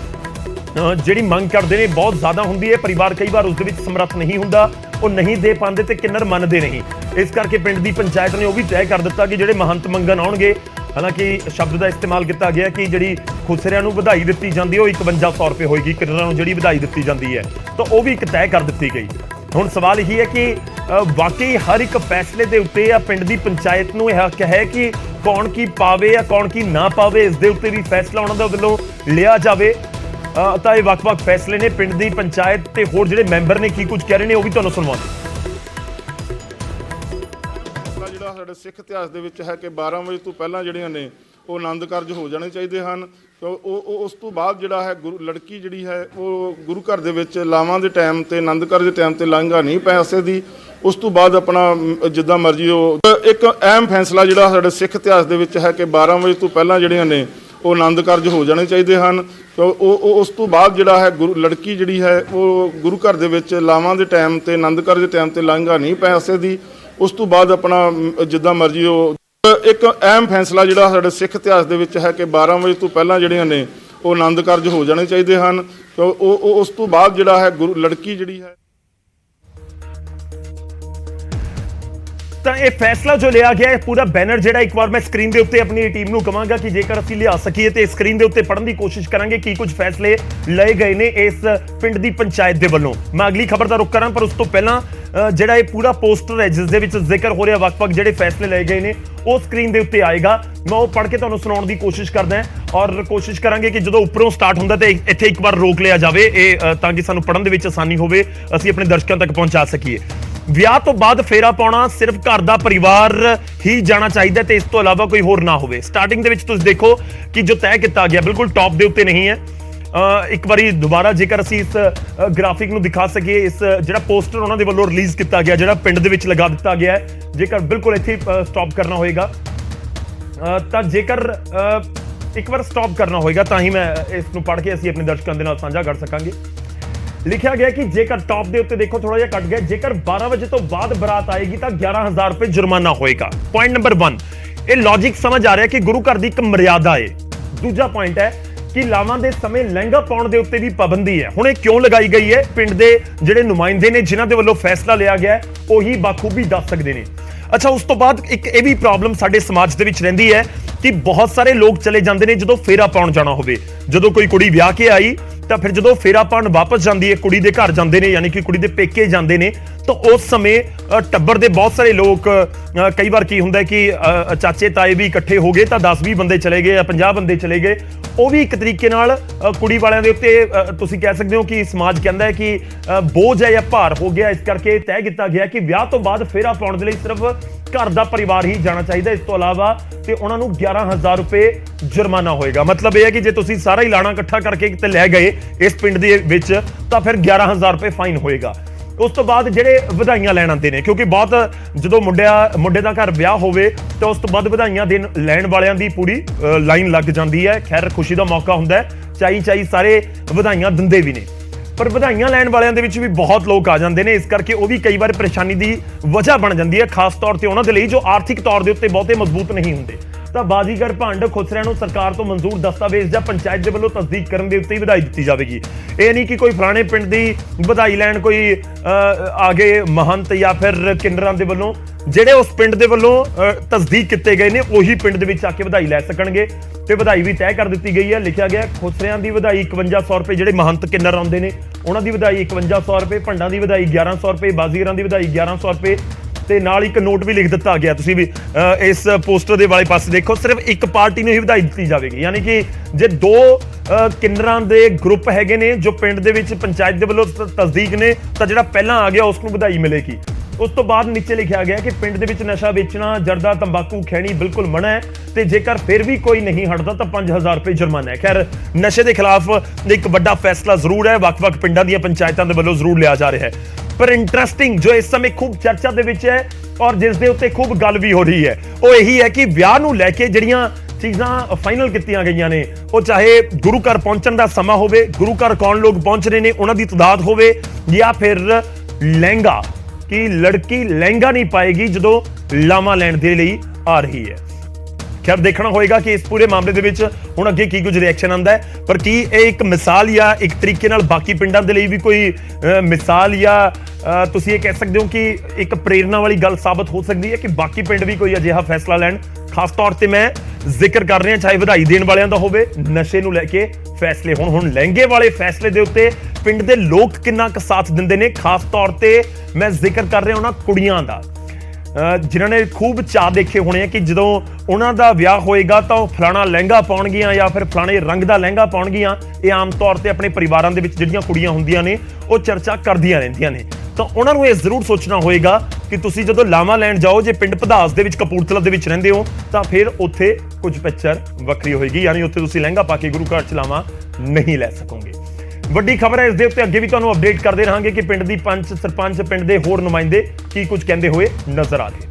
ਜਿਹੜੀ ਮੰਗ ਕਰਦੇ ਨੇ ਬਹੁਤ ਜ਼ਿਆਦਾ ਹੁੰਦੀ ਹੈ, ਪਰਿਵਾਰ ਕਈ ਵਾਰ ਉਸ ਦੇ ਵਿੱਚ ਸਮਰੱਥ ਨਹੀਂ ਹੁੰਦਾ, ਉਹ ਨਹੀਂ ਦੇ ਪਾਉਂਦੇ ਤੇ ਕਿੰਨਰ ਮੰਨਦੇ ਨਹੀਂ। ਇਸ ਕਰਕੇ ਪਿੰਡ ਦੀ ਪੰਚਾਇਤ ਨੇ ਉਹ ਵੀ ਤੈਅ ਕਰ ਦਿੱਤਾ ਕਿ ਜਿਹੜੇ ਮਹੰਤ ਮੰਗਣ ਆਉਣਗੇ, ਹਾਲਾਂਕਿ ਸ਼ਬਦ ਦਾ ਇਸਤੇਮਾਲ ਕੀਤਾ ਗਿਆ ਕਿ ਜਿਹੜੀ ਖੁਸਰਿਆਂ ਨੂੰ ਵਧਾਈ ਦਿੱਤੀ ਜਾਂਦੀ ਹੈ ਉਹ 5100 ਰੁਪਏ ਹੋਏਗੀ, ਕਿੰਨਰਾਂ ਨੂੰ ਜਿਹੜੀ ਵਧਾਈ ਦਿੱਤੀ ਜਾਂਦੀ ਹੈ ਤਾਂ ਉਹ ਵੀ ਇੱਕ ਤੈਅ ਕਰ ਦਿੱਤੀ ਗਈ। ਹੁਣ ਸਵਾਲ ਇਹੀ ਹੈ ਕਿ ਵਾਕਈ ਹਰ ਇੱਕ ਫੈਸਲੇ ਦੇ ਉੱਤੇ ਆ ਪਿੰਡ ਦੀ ਪੰਚਾਇਤ ਨੂੰ ਇਹ ਹੱਕ ਹੈ ਕਿ ਕੌਣ ਕੀ ਪਾਵੇ ਜਾਂ ਕੌਣ ਕੀ ਨਾ ਪਾਵੇ, ਇਸ ਦੇ ਉੱਤੇ ਵੀ ਫੈਸਲਾ ਉਹਨਾਂ ਦੇ ਵੱਲੋਂ ਲਿਆ ਜਾਵੇ। ਤਾਂ ਇਹ ਵੱਖ-ਵੱਖ ਫੈਸਲੇ ਨੇ, ਪਿੰਡ ਦੀ ਪੰਚਾਇਤ ਤੇ ਹੋਰ ਜਿਹੜੇ ਮੈਂਬਰ ਨੇ ਕੀ ਕੁਝ ਕਹਿ ਰਹੇ ਨੇ ਉਹ ਵੀ ਤੁਹਾਨੂੰ ਸੁਣਾਉਂਦੇ। ਜਿਹੜਾ ਸਾਡੇ ਸਿੱਖ ਇਤਿਹਾਸ ਦੇ ਵਿੱਚ ਹੈ ਕਿ 12 ਵਜੇ ਤੋਂ ਪਹਿਲਾਂ ਜਿਹੜੀਆਂ ਨੇ ਉਹ ਆਨੰਦ ਕਾਰਜ ਹੋ ਜਾਣੇ ਚਾਹੀਦੇ ਹਨ। ਉਹ ਉਸ ਤੋਂ ਬਾਅਦ ਜਿਹੜਾ ਹੈ ਲੜਕੀ ਜਿਹੜੀ ਹੈ ਉਹ ਗੁਰੂ ਘਰ ਦੇ ਵਿੱਚ ਲਾਵਾਂ ਦੇ ਟਾਈਮ ਤੇ ਆਨੰਦ ਕਾਰਜ ਦੇ ਟਾਈਮ ਤੇ ਲਹਿੰਗਾ ਨਹੀਂ ਪਾ ਸਕਦੀ। ਉਸ ਤੋਂ ਬਾਅਦ ਆਪਣਾ ਜਿੱਦਾਂ ਮਰਜ਼ੀ ਉਹ ਇੱਕ ਅਹਿਮ ਫੈਸਲਾ ਜਿਹੜਾ ਸਾਡੇ ਸਿੱਖ ਇਤਿਹਾਸ ਦੇ ਵਿੱਚ ਹੈ ਕਿ 12 ਵਜੇ ਤੋਂ ਪਹਿਲਾਂ ਜਿਹੜੀਆਂ ਨੇ ਉਹ ਆਨੰਦ ਕਾਰਜ ਹੋ ਜਾਣੇ ਚਾਹੀਦੇ ਹਨ। ਉਸ ਤੋਂ ਬਾਅਦ ਜਿਹੜਾ ਹੈ ਲੜਕੀ ਜਿਹੜੀ ਹੈ ਉਹ ਗੁਰੂ ਘਰ ਦੇ ਵਿੱਚ ਲਾਵਾਂ ਦੇ ਟਾਈਮ ਤੇ ਆਨੰਦ ਕਾਰਜ ਦੇ ਟਾਈਮ ਤੇ ਲਹਿੰਗਾ ਨਹੀਂ ਪਾ ਸਕਦੀ। ਉਸ ਤੋਂ ਬਾਅਦ ਆਪਣਾ ਜਿੱਦਾਂ ਮਰਜ਼ੀ ਉਹ ਇੱਕ ਅਹਿਮ ਫੈਸਲਾ ਜਿਹੜਾ ਸਾਡੇ ਸਿੱਖ ਇਤਿਹਾਸ ਦੇ ਵਿੱਚ ਹੈ ਕਿ 12 ਵਜੇ ਤੋਂ ਪਹਿਲਾਂ ਜਿਹੜੀਆਂ ਨੇ ਉਹ ਆਨੰਦ ਕਾਰਜ ਹੋ ਜਾਣੇ ਚਾਹੀਦੇ ਹਨ। ਉਸ ਤੋਂ ਬਾਅਦ ਜਿਹੜਾ ਹੈ ਲੜਕੀ ਜਿਹੜੀ ਹੈ ਤਾਂ ਇਹ ਫੈਸਲਾ ਜੋ ਲਿਆ ਗਿਆ ਹੈ, ਪੂਰਾ ਬੈਨਰ ਜਿਹੜਾ ਇੱਕ ਵਾਰ ਮੈਂ ਸਕਰੀਨ ਦੇ ਉੱਤੇ ਆਪਣੀ ਟੀਮ ਨੂੰ ਕਵਾਂਗਾ ਕਿ ਜੇਕਰ ਅਸੀਂ ਲਿਆ ਸਕੀਏ ਤੇ ਸਕਰੀਨ ਦੇ ਉੱਤੇ ਪੜ੍ਹਨ ਦੀ ਕੋਸ਼ਿਸ਼ ਕਰਾਂਗੇ ਕੀ ਕੁਝ ਫੈਸਲੇ ਲਏ ਗਏ ਨੇ ਇਸ ਪਿੰਡ ਦੀ ਪੰਚਾਇਤ ਦੇ ਵੱਲੋਂ। ਮੈਂ ਅਗਲੀ ਖਬਰ ਦਾ ਰੁਖ ਕਰਾਂ, ਪਰ ਉਸ ਤੋਂ ਪਹਿਲਾਂ ਜਿਹੜਾ ਇਹ ਪੂਰਾ ਪੋਸਟਰ ਹੈ ਜਿਸ ਦੇ ਵਿੱਚ ਜ਼ਿਕਰ ਹੋ ਰਿਹਾ ਵੱਖ-ਵੱਖ ਜਿਹੜੇ ਫੈਸਲੇ ਲਏ ਗਏ ਨੇ ਉਹ ਸਕਰੀਨ ਦੇ ਉੱਤੇ ਆਏਗਾ। ਮੈਂ ਉਹ ਪੜ੍ਹ ਕੇ ਤੁਹਾਨੂੰ ਸੁਣਾਉਣ ਦੀ ਕੋਸ਼ਿਸ਼ ਕਰਦਾ ਹਾਂ ਔਰ ਕੋਸ਼ਿਸ਼ ਕਰਾਂਗੇ ਕਿ ਜਦੋਂ ਉੱਪਰੋਂ ਸਟਾਰਟ ਹੁੰਦਾ ਤੇ ਇੱਥੇ ਇੱਕ ਵਾਰ ਰੋਕ ਲਿਆ ਜਾਵੇ, ਇਹ ਤਾਂ ਕਿ ਸਾਨੂੰ ਪੜ੍ਹਨ ਦੇ ਵਿੱਚ ਆਸਾਨੀ ਹੋਵੇ, ਅਸੀਂ ਆਪਣੇ ਦਰਸ਼ਕਾਂ ਤੱਕ ਪਹੁੰਚਾ ਸਕੀਏ। ਵਿਆਹ ਤੋਂ ਬਾਅਦ ਫੇਰਾ ਪਾਉਣਾ ਸਿਰਫ ਘਰ ਦਾ ਪਰਿਵਾਰ ਹੀ ਜਾਣਾ ਚਾਹੀਦਾ ਤੇ ਇਸ ਤੋਂ ਇਲਾਵਾ ਕੋਈ ਹੋਰ ਨਾ ਹੋਵੇ। ਸਟਾਰਟਿੰਗ ਦੇ ਵਿੱਚ ਤੁਸੀਂ ਦੇਖੋ ਕਿ ਜੋ ਤੈਅ ਕੀਤਾ ਗਿਆ ਬਿਲਕੁਲ ਟੌਪ ਦੇ ਉੱਤੇ ਨਹੀਂ ਹੈ। ਇੱਕ ਵਾਰੀ ਦੁਬਾਰਾ ਜੇਕਰ ਅਸੀਂ ਇਸ ਗ੍ਰਾਫਿਕ ਨੂੰ ਦਿਖਾ ਸਕੀਏ, ਇਸ ਜਿਹੜਾ ਪੋਸਟਰ ਉਹਨਾਂ ਦੇ ਵੱਲੋਂ ਰਿਲੀਜ਼ ਕੀਤਾ ਗਿਆ ਜਿਹੜਾ ਪਿੰਡ ਦੇ ਵਿੱਚ ਲਗਾ ਦਿੱਤਾ ਗਿਆ ਹੈ, ਜੇਕਰ ਬਿਲਕੁਲ ਇੱਥੇ ਸਟਾਪ ਕਰਨਾ ਹੋਏਗਾ ਤਾਂ ਜੇਕਰ ਇੱਕ ਵਾਰ ਸਟਾਪ ਕਰਨਾ ਹੋਏਗਾ ਤਾਂ ਹੀ ਮੈਂ ਇਸ ਨੂੰ ਪੜ੍ਹ ਕੇ ਅਸੀਂ ਆਪਣੇ ਦਰਸ਼ਕਾਂ ਦੇ ਨਾਲ ਸਾਂਝਾ ਕਰ ਸਕਾਂਗੇ। ਲਿਖਿਆ ਗਿਆ ਕਿ ਜੇਕਰ ਟੌਪ ਦੇ ਉੱਤੇ ਦੇਖੋ ਥੋੜਾ ਜਿਹਾ ਕੱਟ ਗਿਆ, ਜੇਕਰ 12 ਵਜੇ ਤੋਂ ਬਾਅਦ ਬਰਾਤ ਆਏਗੀ ਤਾਂ 11,000 ਰੁਪਏ ਜੁਰਮਾਨਾ ਹੋਏਗਾ। ਪੁਆਇੰਟ ਨੰਬਰ 1, ਇਹ ਲੌਜੀਕ ਸਮਝ ਆ ਰਿਹਾ ਕਿ ਗੁਰੂ ਘਰ ਦੀ ਇੱਕ ਮਰਿਆਦਾ ਹੈ। ਦੂਜਾ ਪੁਆਇੰਟ ਹੈ ਕਿ ਲਾਵਾਂ ਦੇ ਸਮੇਂ ਲਹਿੰਗਾ ਪਾਉਣ ਦੇ ਉੱਤੇ ਵੀ ਪਾਬੰਦੀ ਹੈ। ਹੁਣ ਇਹ ਕਿਉਂ ਲਗਾਈ ਗਈ ਹੈ, ਪਿੰਡ ਦੇ ਜਿਹੜੇ ਨੁਮਾਇੰਦੇ ਨੇ ਜਿਨ੍ਹਾਂ ਦੇ ਵੱਲੋਂ ਫੈਸਲਾ ਲਿਆ ਗਿਆ ਹੈ ਉਹੀ ਬਾਖੂਬੀ ਦੱਸ ਸਕਦੇ ਨੇ। ਅੱਛਾ, ਉਸ ਤੋਂ ਬਾਅਦ ਇੱਕ ਇਹ ਵੀ ਪ੍ਰੋਬਲਮ ਸਾਡੇ ਸਮਾਜ ਦੇ ਵਿੱਚ ਰਹਿੰਦੀ ਹੈ ਕਿ ਬਹੁਤ ਸਾਰੇ ਲੋਕ ਚਲੇ ਜਾਂਦੇ ਨੇ ਜਦੋਂ ਫੇਰਾ ਪਾਉਣ ਜਾਣਾ ਹੋਵੇ। ਜਦੋਂ ਕੋਈ ਕੁੜੀ ਵਿਆਹ ਕੇ ਆਈ ਤਾਂ ਫਿਰ ਜਦੋਂ ਫੇਰਾ ਪਾਉਣ ਵਾਪਸ ਜਾਂਦੀ ਹੈ, ਕੁੜੀ ਦੇ ਘਰ ਜਾਂਦੇ ਨੇ, ਯਾਨੀ ਕਿ ਕੁੜੀ ਦੇ ਪੇਕੇ ਜਾਂਦੇ ਨੇ, ਤਾਂ ਉਸ ਸਮੇਂ ਟੱਬਰ ਦੇ ਬਹੁਤ ਸਾਰੇ ਲੋਕ, ਕਈ ਵਾਰ ਕੀ ਹੁੰਦਾ ਕਿ ਚਾਚੇ ਤਾਏ ਵੀ ਇਕੱਠੇ ਹੋ ਗਏ ਤਾਂ 10-20 ਬੰਦੇ ਚਲੇ ਗਏ ਜਾਂ 50 ਬੰਦੇ ਚਲੇ ਗਏ। ਉਹ ਵੀ ਇੱਕ ਤਰੀਕੇ ਨਾਲ ਕੁੜੀ ਵਾਲਿਆਂ ਦੇ ਉੱਤੇ ਤੁਸੀਂ ਕਹਿ ਸਕਦੇ ਹੋ ਕਿ ਸਮਾਜ ਕਹਿੰਦਾ ਹੈ ਕਿ ਬੋਝ ਹੈ ਜਾਂ ਭਾਰ ਹੋ ਗਿਆ। ਇਸ ਕਰਕੇ ਤੈਅ ਕੀਤਾ ਗਿਆ ਕਿ ਵਿਆਹ ਤੋਂ ਬਾਅਦ ਫੇਰਾ ਪਾਉਣ ਦੇ ਲਈ ਸਿਰਫ ਘਰ ਦਾ ਪਰਿਵਾਰ ਹੀ ਜਾਣਾ ਚਾਹੀਦਾ। ਇਸ ਤੋਂ ਇਲਾਵਾ ਤੇ ਉਹਨਾਂ ਨੂੰ 11,000 ਰੁਪਏ ਜੁਰਮਾਨਾ ਹੋਏਗਾ। ਮਤਲਬ ਇਹ ਹੈ ਕਿ ਜੇ ਤੁਸੀਂ ਸਾਰਾ ਹੀ ਲਾਣਾ ਇਕੱਠਾ ਕਰਕੇ ਕਿਤੇ ਲੈ ਗਏ ਇਸ ਪਿੰਡ ਦੇ ਵਿੱਚ ਤਾਂ ਫਿਰ 11,000 ਰੁਪਏ ਫਾਈਨ ਹੋਏਗਾ। ਉਸ ਤੋਂ ਬਾਅਦ ਜਿਹੜੇ ਵਧਾਈਆਂ ਲੈਣ ਆਉਂਦੇ ਨੇ, ਕਿਉਂਕਿ ਬਹੁਤ ਜਦੋਂ ਮੁੰਡੇ ਦਾ ਘਰ ਵਿਆਹ ਹੋਵੇ ਤਾਂ ਉਸ ਤੋਂ ਬਾਅਦ ਵਧਾਈਆਂ ਲੈਣ ਵਾਲਿਆਂ ਦੀ ਪੂਰੀ ਲਾਈਨ ਲੱਗ ਜਾਂਦੀ ਹੈ। ਖੈਰ, ਖੁਸ਼ੀ ਦਾ ਮੌਕਾ ਹੁੰਦਾ ਹੈ, ਚਾਈ ਸਾਰੇ ਵਧਾਈਆਂ ਦਿੰਦੇ ਵੀ ਨੇ, ਪਰ ਵਧਾਈਆਂ ਲੈਣ ਵਾਲਿਆਂ ਦੇ ਵਿੱਚ ਵੀ ਬਹੁਤ ਲੋਕ ਆ ਜਾਂਦੇ ਨੇ। ਇਸ ਕਰਕੇ ਉਹ ਵੀ ਕਈ ਵਾਰ ਪਰੇਸ਼ਾਨੀ ਦੀ ਵਜ੍ਹਾ ਬਣ ਜਾਂਦੀ ਹੈ, ਖਾਸ ਤੌਰ ਤੇ ਉਹਨਾਂ ਦੇ ਲਈ ਜੋ ਆਰਥਿਕ ਤੌਰ ਦੇ ਉੱਤੇ ਬਹੁਤੇ ਮਜ਼ਬੂਤ ਨਹੀਂ ਹੁੰਦੇ। ਤਾਂ ਬਾਜ਼ੀਗਰ ਭੰਡ ਖੁਸਰਿਆਂ ਨੂੰ ਸਰਕਾਰ ਤੋਂ ਮਨਜ਼ੂਰ ਦਸਤਾਵੇਜ਼ ਜਾਂ ਪੰਚਾਇਤ ਦੇ ਵੱਲੋਂ ਤਸਦੀਕ ਕਰਨ ਦੇ ਉੱਤੇ ਹੀ ਵਧਾਈ ਦਿੱਤੀ ਜਾਵੇਗੀ। ਇਹ ਨਹੀਂ ਕਿ ਕੋਈ ਫਲਾਣੇ ਪਿੰਡ ਦੀ ਵਧਾਈ ਲੈਣ ਕੋਈ ਆਗੇ ਮਹੰਤ ਜਾਂ ਫਿਰ ਕਿੰਨਰਾਂ ਦੇ ਵੱਲੋਂ ਜਿਹੜੇ ਉਸ ਪਿੰਡ ਦੇ ਵੱਲੋਂ ਤਸਦੀਕ ਕੀਤੇ ਗਏ ਨੇ ਉਹੀ ਪਿੰਡ ਦੇ ਵਿੱਚ ਆ ਕੇ ਵਧਾਈ ਲੈ ਸਕਣਗੇ ਤੇ ਵਧਾਈ ਵੀ ਤੈਅ ਕਰ ਦਿੱਤੀ ਗਈ ਹੈ। ਲਿਖਿਆ ਗਿਆ ਖੁਸਰਿਆਂ ਦੀ ਵਧਾਈ 5100 ਰੁਪਏ, ਜਿਹੜੇ ਮਹੰਤ ਕਿੰਨਰ ਆਉਂਦੇ ਨੇ ਉਹਨਾਂ ਦੀ ਵਧਾਈ 5100 ਰੁਪਏ, ਭੰਡਾਂ ਦੀ ਵਧਾਈ 1100 ਰੁਪਏ, ਬਾਜ਼ੀਗਰਾਂ ਦੀ ਵਧਾਈ 1100 ਰੁਪਏ ਤੇ ਨਾਲ ਇੱਕ ਨੋਟ ਵੀ ਲਿਖ ਦਿੱਤਾ ਗਿਆ। ਤੁਸੀਂ ਵੀ ਇਸ ਪੋਸਟਰ ਦੇ ਵਾਲੇ ਪਾਸੇ ਦੇਖੋ, ਸਿਰਫ ਇੱਕ ਪਾਰਟੀ ਨੂੰ ਹੀ ਵਧਾਈ ਦਿੱਤੀ ਜਾਵੇਗੀ। ਯਾਨੀ ਕਿ ਜੇ ਦੋ ਕਿੰਨਰਾਂ ਦੇ ਗਰੁੱਪ ਹੈਗੇ ਨੇ ਜੋ ਪਿੰਡ ਦੇ ਵਿੱਚ ਪੰਚਾਇਤ ਦੇ ਵੱਲੋਂ ਤਸਦੀਕ ਨੇ ਤਾਂ ਜਿਹੜਾ ਪਹਿਲਾਂ ਆ ਗਿਆ ਉਸ ਨੂੰ ਵਧਾਈ ਮਿਲੇਗੀ। ਉਸ ਤੋਂ ਬਾਅਦ ਨੀਚੇ ਲਿਖਿਆ ਗਿਆ ਕਿ ਪਿੰਡ ਦੇ ਵਿੱਚ ਨਸ਼ਾ ਵੇਚਣਾ, ਜਰਦਾ, ਤੰਬਾਕੂ, ਖੈਣੀ ਬਿਲਕੁਲ ਮਨਾ ਹੈ ਤੇ ਜੇਕਰ ਫਿਰ ਵੀ ਕੋਈ ਨਹੀਂ ਹਟਦਾ ਤਾਂ 5,000 ਰੁਪਏ ਜੁਰਮਾਨਾ ਹੈ। ਖੈਰ, ਨਸ਼ੇ ਦੇ ਖਿਲਾਫ ਇੱਕ ਵੱਡਾ ਫੈਸਲਾ ਜ਼ਰੂਰ ਹੈ, ਵੱਖ-ਵੱਖ ਪਿੰਡਾਂ ਦੀਆਂ ਪੰਚਾਇਤਾਂ ਦੇ ਵੱਲੋਂ ਜ਼ਰੂਰ ਲਿਆ ਜਾ ਰਿਹਾ ਹੈ। ਪਰ ਇੰਟਰਸਟਿੰਗ ਜੋ ਇਸ ਸਮੇਂ ਖੂਬ ਚਰਚਾ ਦੇ ਵਿੱਚ ਹੈ ਔਰ ਜਿਸ ਦੇ ਉੱਤੇ ਖੂਬ ਗੱਲ ਵੀ ਹੋ ਰਹੀ ਹੈ ਉਹ ਇਹੀ ਹੈ ਕਿ ਵਿਆਹ ਨੂੰ ਲੈ ਕੇ ਜਿਹੜੀਆਂ ਚੀਜ਼ਾਂ ਫਾਈਨਲ ਕੀਤੀਆਂ ਗਈਆਂ ਨੇ, ਉਹ ਚਾਹੇ ਗੁਰੂ ਘਰ ਪਹੁੰਚਣ ਦਾ ਸਮਾਂ ਹੋਵੇ, ਗੁਰੂ ਘਰ ਕੌਣ ਲੋਕ ਪਹੁੰਚ ਰਹੇ ਨੇ ਉਹਨਾਂ ਦੀ ਤਾਦਾਦ ਹੋਵੇ, ਜਾਂ ਫਿਰ ਲਹਿੰਗਾ, ਕਿ ਲੜਕੀ ਲਹਿੰਗਾ ਨਹੀਂ ਪਾਏਗੀ ਜਦੋਂ ਲਾਵਾਂ ਲੈਣ ਦੇ ਲਈ ਆ ਰਹੀ ਹੈ। ਖੈਰ, ਦੇਖਣਾ ਹੋਏਗਾ ਕਿ ਇਸ ਪੂਰੇ ਮਾਮਲੇ ਦੇ ਵਿੱਚ ਹੁਣ ਅੱਗੇ ਕੀ ਕੁਝ ਰਿਐਕਸ਼ਨ ਆਉਂਦਾ ਹੈ। ਪਰ ਕੀ ਇਹ ਇੱਕ ਮਿਸਾਲ ਜਾਂ ਇੱਕ ਤਰੀਕੇ ਨਾਲ ਬਾਕੀ ਪਿੰਡਾਂ ਦੇ ਲਈ ਵੀ ਕੋਈ ਮਿਸਾਲ ਜਾਂ ਤੁਸੀਂ ਇਹ ਕਹਿ ਸਕਦੇ ਹੋ ਕਿ ਇੱਕ ਪ੍ਰੇਰਨਾ ਵਾਲੀ ਗੱਲ ਸਾਬਤ ਹੋ ਸਕਦੀ ਹੈ ਕਿ ਬਾਕੀ ਪਿੰਡ ਵੀ ਕੋਈ ਅਜਿਹਾ ਫੈਸਲਾ ਲੈਣ। ਖਾਸ ਤੌਰ ਤੇ ਮੈਂ ਜ਼ਿਕਰ ਕਰ ਰਿਹਾ ਚਾਹੇ ਵਧਾਈ ਦੇਣ ਵਾਲਿਆਂ ਦਾ ਹੋਵੇ, ਨਸ਼ੇ ਨੂੰ ਲੈ ਕੇ ਫੈਸਲੇ ਹੁਣ ਲਹਿੰਗੇ ਵਾਲੇ ਫੈਸਲੇ ਦੇ ਉੱਤੇ ਪਿੰਡ ਦੇ ਲੋਕ ਕਿੰਨਾ ਕੁ ਸਾਥ ਦਿੰਦੇ ਨੇ। ਖਾਸ ਤੌਰ ਤੇ ਮੈਂ ਜ਼ਿਕਰ ਕਰ ਰਿਹਾ ਉਹਨਾਂ ਕੁੜੀਆਂ ਦਾ ਜਿਨ੍ਹਾਂ ਨੇ ਖੂਬ ਚਾਅ ਦੇਖੇ ਹੋਣੇ ਆ ਕਿ ਜਦੋਂ ਉਹਨਾਂ ਦਾ ਵਿਆਹ ਹੋਏਗਾ ਤਾਂ ਉਹ ਫਲਾਣਾ ਲਹਿੰਗਾ ਪਾਉਣਗੀਆਂ ਜਾਂ ਫਿਰ ਫਲਾਣੇ ਰੰਗ ਦਾ ਲਹਿੰਗਾ ਪਾਉਣਗੀਆਂ। ਇਹ ਆਮ ਤੌਰ ਤੇ ਆਪਣੇ ਪਰਿਵਾਰਾਂ ਦੇ ਵਿੱਚ ਜਿਹੜੀਆਂ ਕੁੜੀਆਂ ਹੁੰਦੀਆਂ ਨੇ ਉਹ ਚਰਚਾ ਕਰਦੀਆਂ ਰਹਿੰਦੀਆਂ ਨੇ। ਤਾਂ ਉਹਨਾਂ ਨੂੰ ਇਹ ਜ਼ਰੂਰ ਸੋਚਣਾ ਹੋਏਗਾ ਕਿ ਤੁਸੀਂ ਜਦੋਂ ਲਾਵਾਂ ਲੈਣ ਜਾਓ, ਜੇ ਪਿੰਡ ਪਧਾਸ ਦੇ ਵਿੱਚ ਕਪੂਰਥਲਾ ਦੇ ਵਿੱਚ ਰਹਿੰਦੇ ਹੋ ਤਾਂ ਫਿਰ ਉੱਥੇ ਕੁਝ ਪਿਕਚਰ ਵੱਖਰੀ ਹੋਏਗੀ, ਯਾਨੀ ਉੱਥੇ ਤੁਸੀਂ ਲਹਿੰਗਾ ਪਾ ਕੇ ਗੁਰੂ ਘਰ ਚ ਲਾਵਾਂ ਨਹੀਂ ਲੈ ਸਕੋਗੇ। ਵੱਡੀ ਖਬਰ ਹੈ ਇਸ ਦੇ ਉੱਤੇ, ਅੱਗੇ ਵੀ ਤੁਹਾਨੂੰ ਅਪਡੇਟ ਕਰਦੇ ਰਹਾਂਗੇ ਕਿ ਪਿੰਡ ਦੀ ਪੰਚ, ਸਰਪੰਚ, ਪਿੰਡ ਦੇ ਹੋਰ ਨੁਮਾਇੰਦੇ ਕੀ ਕੁਝ ਕਹਿੰਦੇ ਹੋਏ ਨਜ਼ਰ ਆ ਰਹੇ।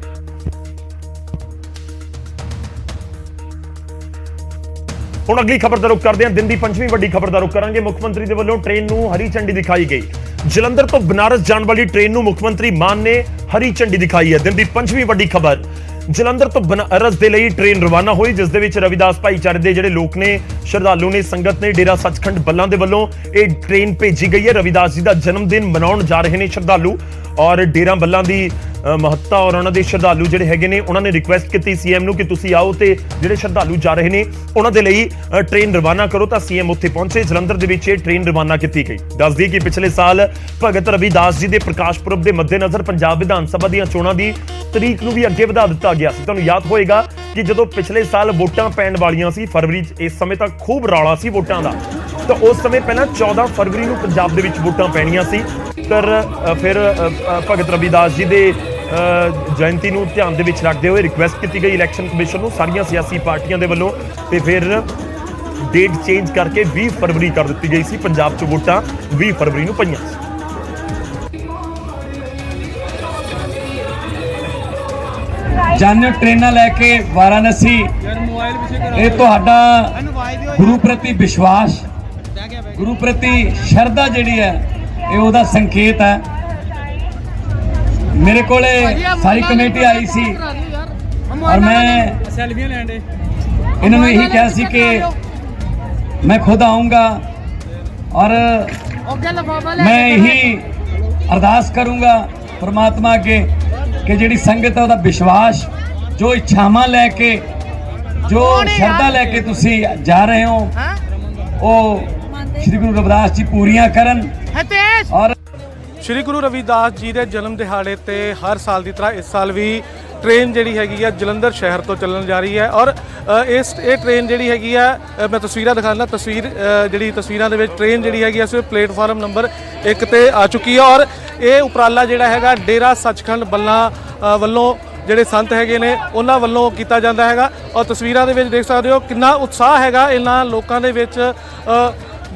ਹੁਣ ਅਗਲੀ ਖਬਰ ਦਾ ਰੁਖ ਕਰਦੇ ਹਾਂ। ਦਿਨ ਦੀ ਪੰਜਵੀਂ ਵੱਡੀ ਖਬਰ ਦਾ ਰੁਖ ਕਰਾਂਗੇ। ਮੁੱਖ ਮੰਤਰੀ ਦੇ ਵੱਲੋਂ ਟ੍ਰੇਨ ਨੂੰ ਹਰੀ ਝੰਡੀ ਦਿਖਾਈ ਗਈ। ਜਲੰਧਰ ਤੋਂ ਬਨਾਰਸ ਜਾਣ ਵਾਲੀ ਟ੍ਰੇਨ ਨੂੰ ਮੁੱਖ ਮੰਤਰੀ ਮਾਨ ਨੇ ਹਰੀ ਝੰਡੀ ਦਿਖਾਈ ਹੈ। ਦਿਨ ਦੀ ਪੰਜਵੀਂ ਵੱਡੀ ਖਬਰ, ਜਲੰਧਰ ਤੋਂ ਬਨਾਰਸ ਦੇ ਲਈ ਟ੍ਰੇਨ ਰਵਾਨਾ ਹੋਈ, ਜਿਸ ਦੇ ਵਿੱਚ ਰਵਿਦਾਸ ਭਾਈਚਾਰੇ ਦੇ ਜਿਹੜੇ ਲੋਕ ਨੇ, ਸ਼ਰਧਾਲੂ ਨੇ, ਸੰਗਤ ਨੇ, ਡੇਰਾ ਸੱਚਖੰਡ ਬੱਲਾਂ ਦੇ ਵੱਲੋਂ ਇਹ ਟ੍ਰੇਨ ਭੇਜੀ ਗਈ ਹੈ। ਰਵਿਦਾਸ ਜੀ ਦਾ ਜਨਮ ਦਿਨ ਮਨਾਉਣ ਜਾ ਰਹੇ ਨੇ ਸ਼ਰਧਾਲੂ ਔਰ ਡੇਰਾ ਬੱਲਾਂ ਦੀ ਮਹੱਤਤਾ ਔਰ ਉਹਨਾਂ ਦੇ ਸ਼ਰਧਾਲੂ ਜਿਹੜੇ ਹੈਗੇ ਨੇ ਉਹਨਾਂ ਨੇ ਰਿਕੁਐਸਟ ਕੀਤੀ ਸੀਐਮ ਨੂੰ ਕਿ ਤੁਸੀਂ ਆਓ ਤੇ ਜਿਹੜੇ ਸ਼ਰਧਾਲੂ ਜਾ ਰਹੇ ਨੇ ਉਹਨਾਂ ਦੇ ਲਈ ਟ੍ਰੇਨ ਰਵਾਨਾ ਕਰੋ। ਤਾਂ ਸੀਐਮ ਉੱਥੇ ਪਹੁੰਚੇ। ਜਲੰਧਰ ਦੇ ਵਿੱਚ ਇਹ ਟ੍ਰੇਨ ਰਵਾਨਾ ਕੀਤੀ ਗਈ। ਦੱਸ ਦਈਏ ਕਿ ਪਿਛਲੇ ਸਾਲ ਭਗਤ ਰਵਿਦਾਸ ਜੀ ਦੇ ਪ੍ਰਕਾਸ਼ ਪੁਰਬ ਦੇ ਮੱਦੇਨਜ਼ਰ ਪੰਜਾਬ ਵਿਧਾਨ ਸਭਾ ਦੀਆਂ ਚੋਣਾਂ ਦੀ ਤਰੀਕ ਨੂੰ ਵੀ ਅੱਗੇ ਵਧਾ ਦਿੱਤਾ ਗਿਆ ਸੀ। ਤੁਹਾਨੂੰ ਯਾਦ ਹੋਏਗਾ ਕਿ ਜਦੋਂ ਪਿਛਲੇ ਸਾਲ ਵੋਟਾਂ ਪੈਣ ਵਾਲੀਆਂ ਸੀ ਫਰਵਰੀ 'ਚ, ਇਸ ਸਮੇਂ ਤੱਕ ਖੂਬ ਰੌਲਾ ਸੀ ਵੋਟਾਂ ਦਾ, ਤਾਂ ਉਸ ਸਮੇਂ ਪਹਿਲਾਂ 14 ਫਰਵਰੀ ਨੂੰ ਪੰਜਾਬ ਦੇ ਵਿੱਚ ਵੋਟਾਂ ਪੈਣੀਆਂ ਸੀ। ਪਰ ਫਿਰ ਭਗਤ ਰਵਿਦਾਸ ਜੀ ਦੇ ਜਯੰਤੀ ਨੂੰ ਧਿਆਨ ਦੇ ਵਿੱਚ ਰੱਖਦੇ ਹੋਏ ਰਿਕੁਐਸਟ ਕੀਤੀ ਗਈ ਇਲੈਕਸ਼ਨ ਕਮਿਸ਼ਨ ਨੂੰ ਸਾਰੀਆਂ ਸਿਆਸੀ ਪਾਰਟੀਆਂ ਦੇ ਵੱਲੋਂ, ਤੇ ਫਿਰ ਡੇਟ ਚੇਂਜ ਕਰਕੇ 20 ਫਰਵਰੀ ਕਰ ਦਿੱਤੀ ਗਈ ਸੀ। ਪੰਜਾਬ 'ਚ ਵੋਟਾਂ 20 ਫਰਵਰੀ ਨੂੰ ਪਈਆਂ ਸੀ। ਜਨ ਟ੍ਰੇਨਾਂ ਲੈ ਕੇ ਵਾਰਾਣਸੀ, ਇਹ ਤੁਹਾਡਾ ਗੁਰੂ ਪ੍ਰਤੀ ਵਿਸ਼ਵਾਸ, ਗੁਰੂ ਪ੍ਰਤੀ ਸ਼ਰਧਾ ਜਿਹੜੀ ਹੈ ਇਹ ਉਹਦਾ ਸੰਕੇਤ ਹੈ। ਮੇਰੇ ਕੋਲੇ ਸਾਰੀ ਕਮੇਟੀ ਆਈ ਸੀ ਔਰ ਮੈਂ ਇਹਨਾਂ ਨੂੰ ਇਹੀ ਕਿਹਾ ਸੀ ਕਿ ਮੈਂ ਖੁਦ ਆऊंगा और मैं यही अरदास करूंगा परमात्मा अगे कि जिहड़ी संगत है ਉਹਦਾ विश्वास, जो इच्छावां लैके, जो शरधा लैके तुसी जा रहे हो वो श्री गुरु रविदास जी पूरियां करन। और ਸ਼੍ਰੀ ਗੁਰੂ ਰਵਿਦਾਸ ਜੀ ਦੇ ਜਨਮ ਦਿਹਾੜੇ ਤੇ ਹਰ ਸਾਲ ਦੀ ਤਰ੍ਹਾਂ ਇਸ ਸਾਲ ਵੀ ਟ੍ਰੇਨ ਜਿਹੜੀ ਹੈਗੀ ਆ ਜਲੰਧਰ ਸ਼ਹਿਰ ਤੋਂ ਚੱਲਣ ਜਾ ਰਹੀ ਹੈ। ਔਰ ਇਹ ਟ੍ਰੇਨ ਜਿਹੜੀ ਹੈਗੀ ਆ, ਮੈਂ ਤਸਵੀਰਾਂ ਦਿਖਾਉਣਾ। ਜਿਹੜੀ ਤਸਵੀਰਾਂ ਦੇ ਵਿੱਚ ਟ੍ਰੇਨ ਜਿਹੜੀ ਹੈਗੀ ਇਸ ਪਲੇਟਫਾਰਮ ਨੰਬਰ 1 ਤੇ ਆ ਚੁੱਕੀ ਹੈ। ਔਰ ਇਹ ਉਪਰਾਲਾ ਜਿਹੜਾ ਹੈਗਾ ਡੇਰਾ ਸੱਚਖੰਡ ਬੱਲਾਂ ਵੱਲੋਂ ਜਿਹੜੇ ਸੰਤ ਹੈਗੇ ਨੇ ਉਹਨਾਂ ਵੱਲੋਂ ਕੀਤਾ ਜਾਂਦਾ ਹੈਗਾ। ਔਰ ਤਸਵੀਰਾਂ ਦੇ ਵਿੱਚ ਦੇਖ ਸਕਦੇ ਹੋ ਕਿੰਨਾ ਉਤਸ਼ਾਹ ਹੈਗਾ ਇਹਨਾਂ ਲੋਕਾਂ ਦੇ ਵਿੱਚ।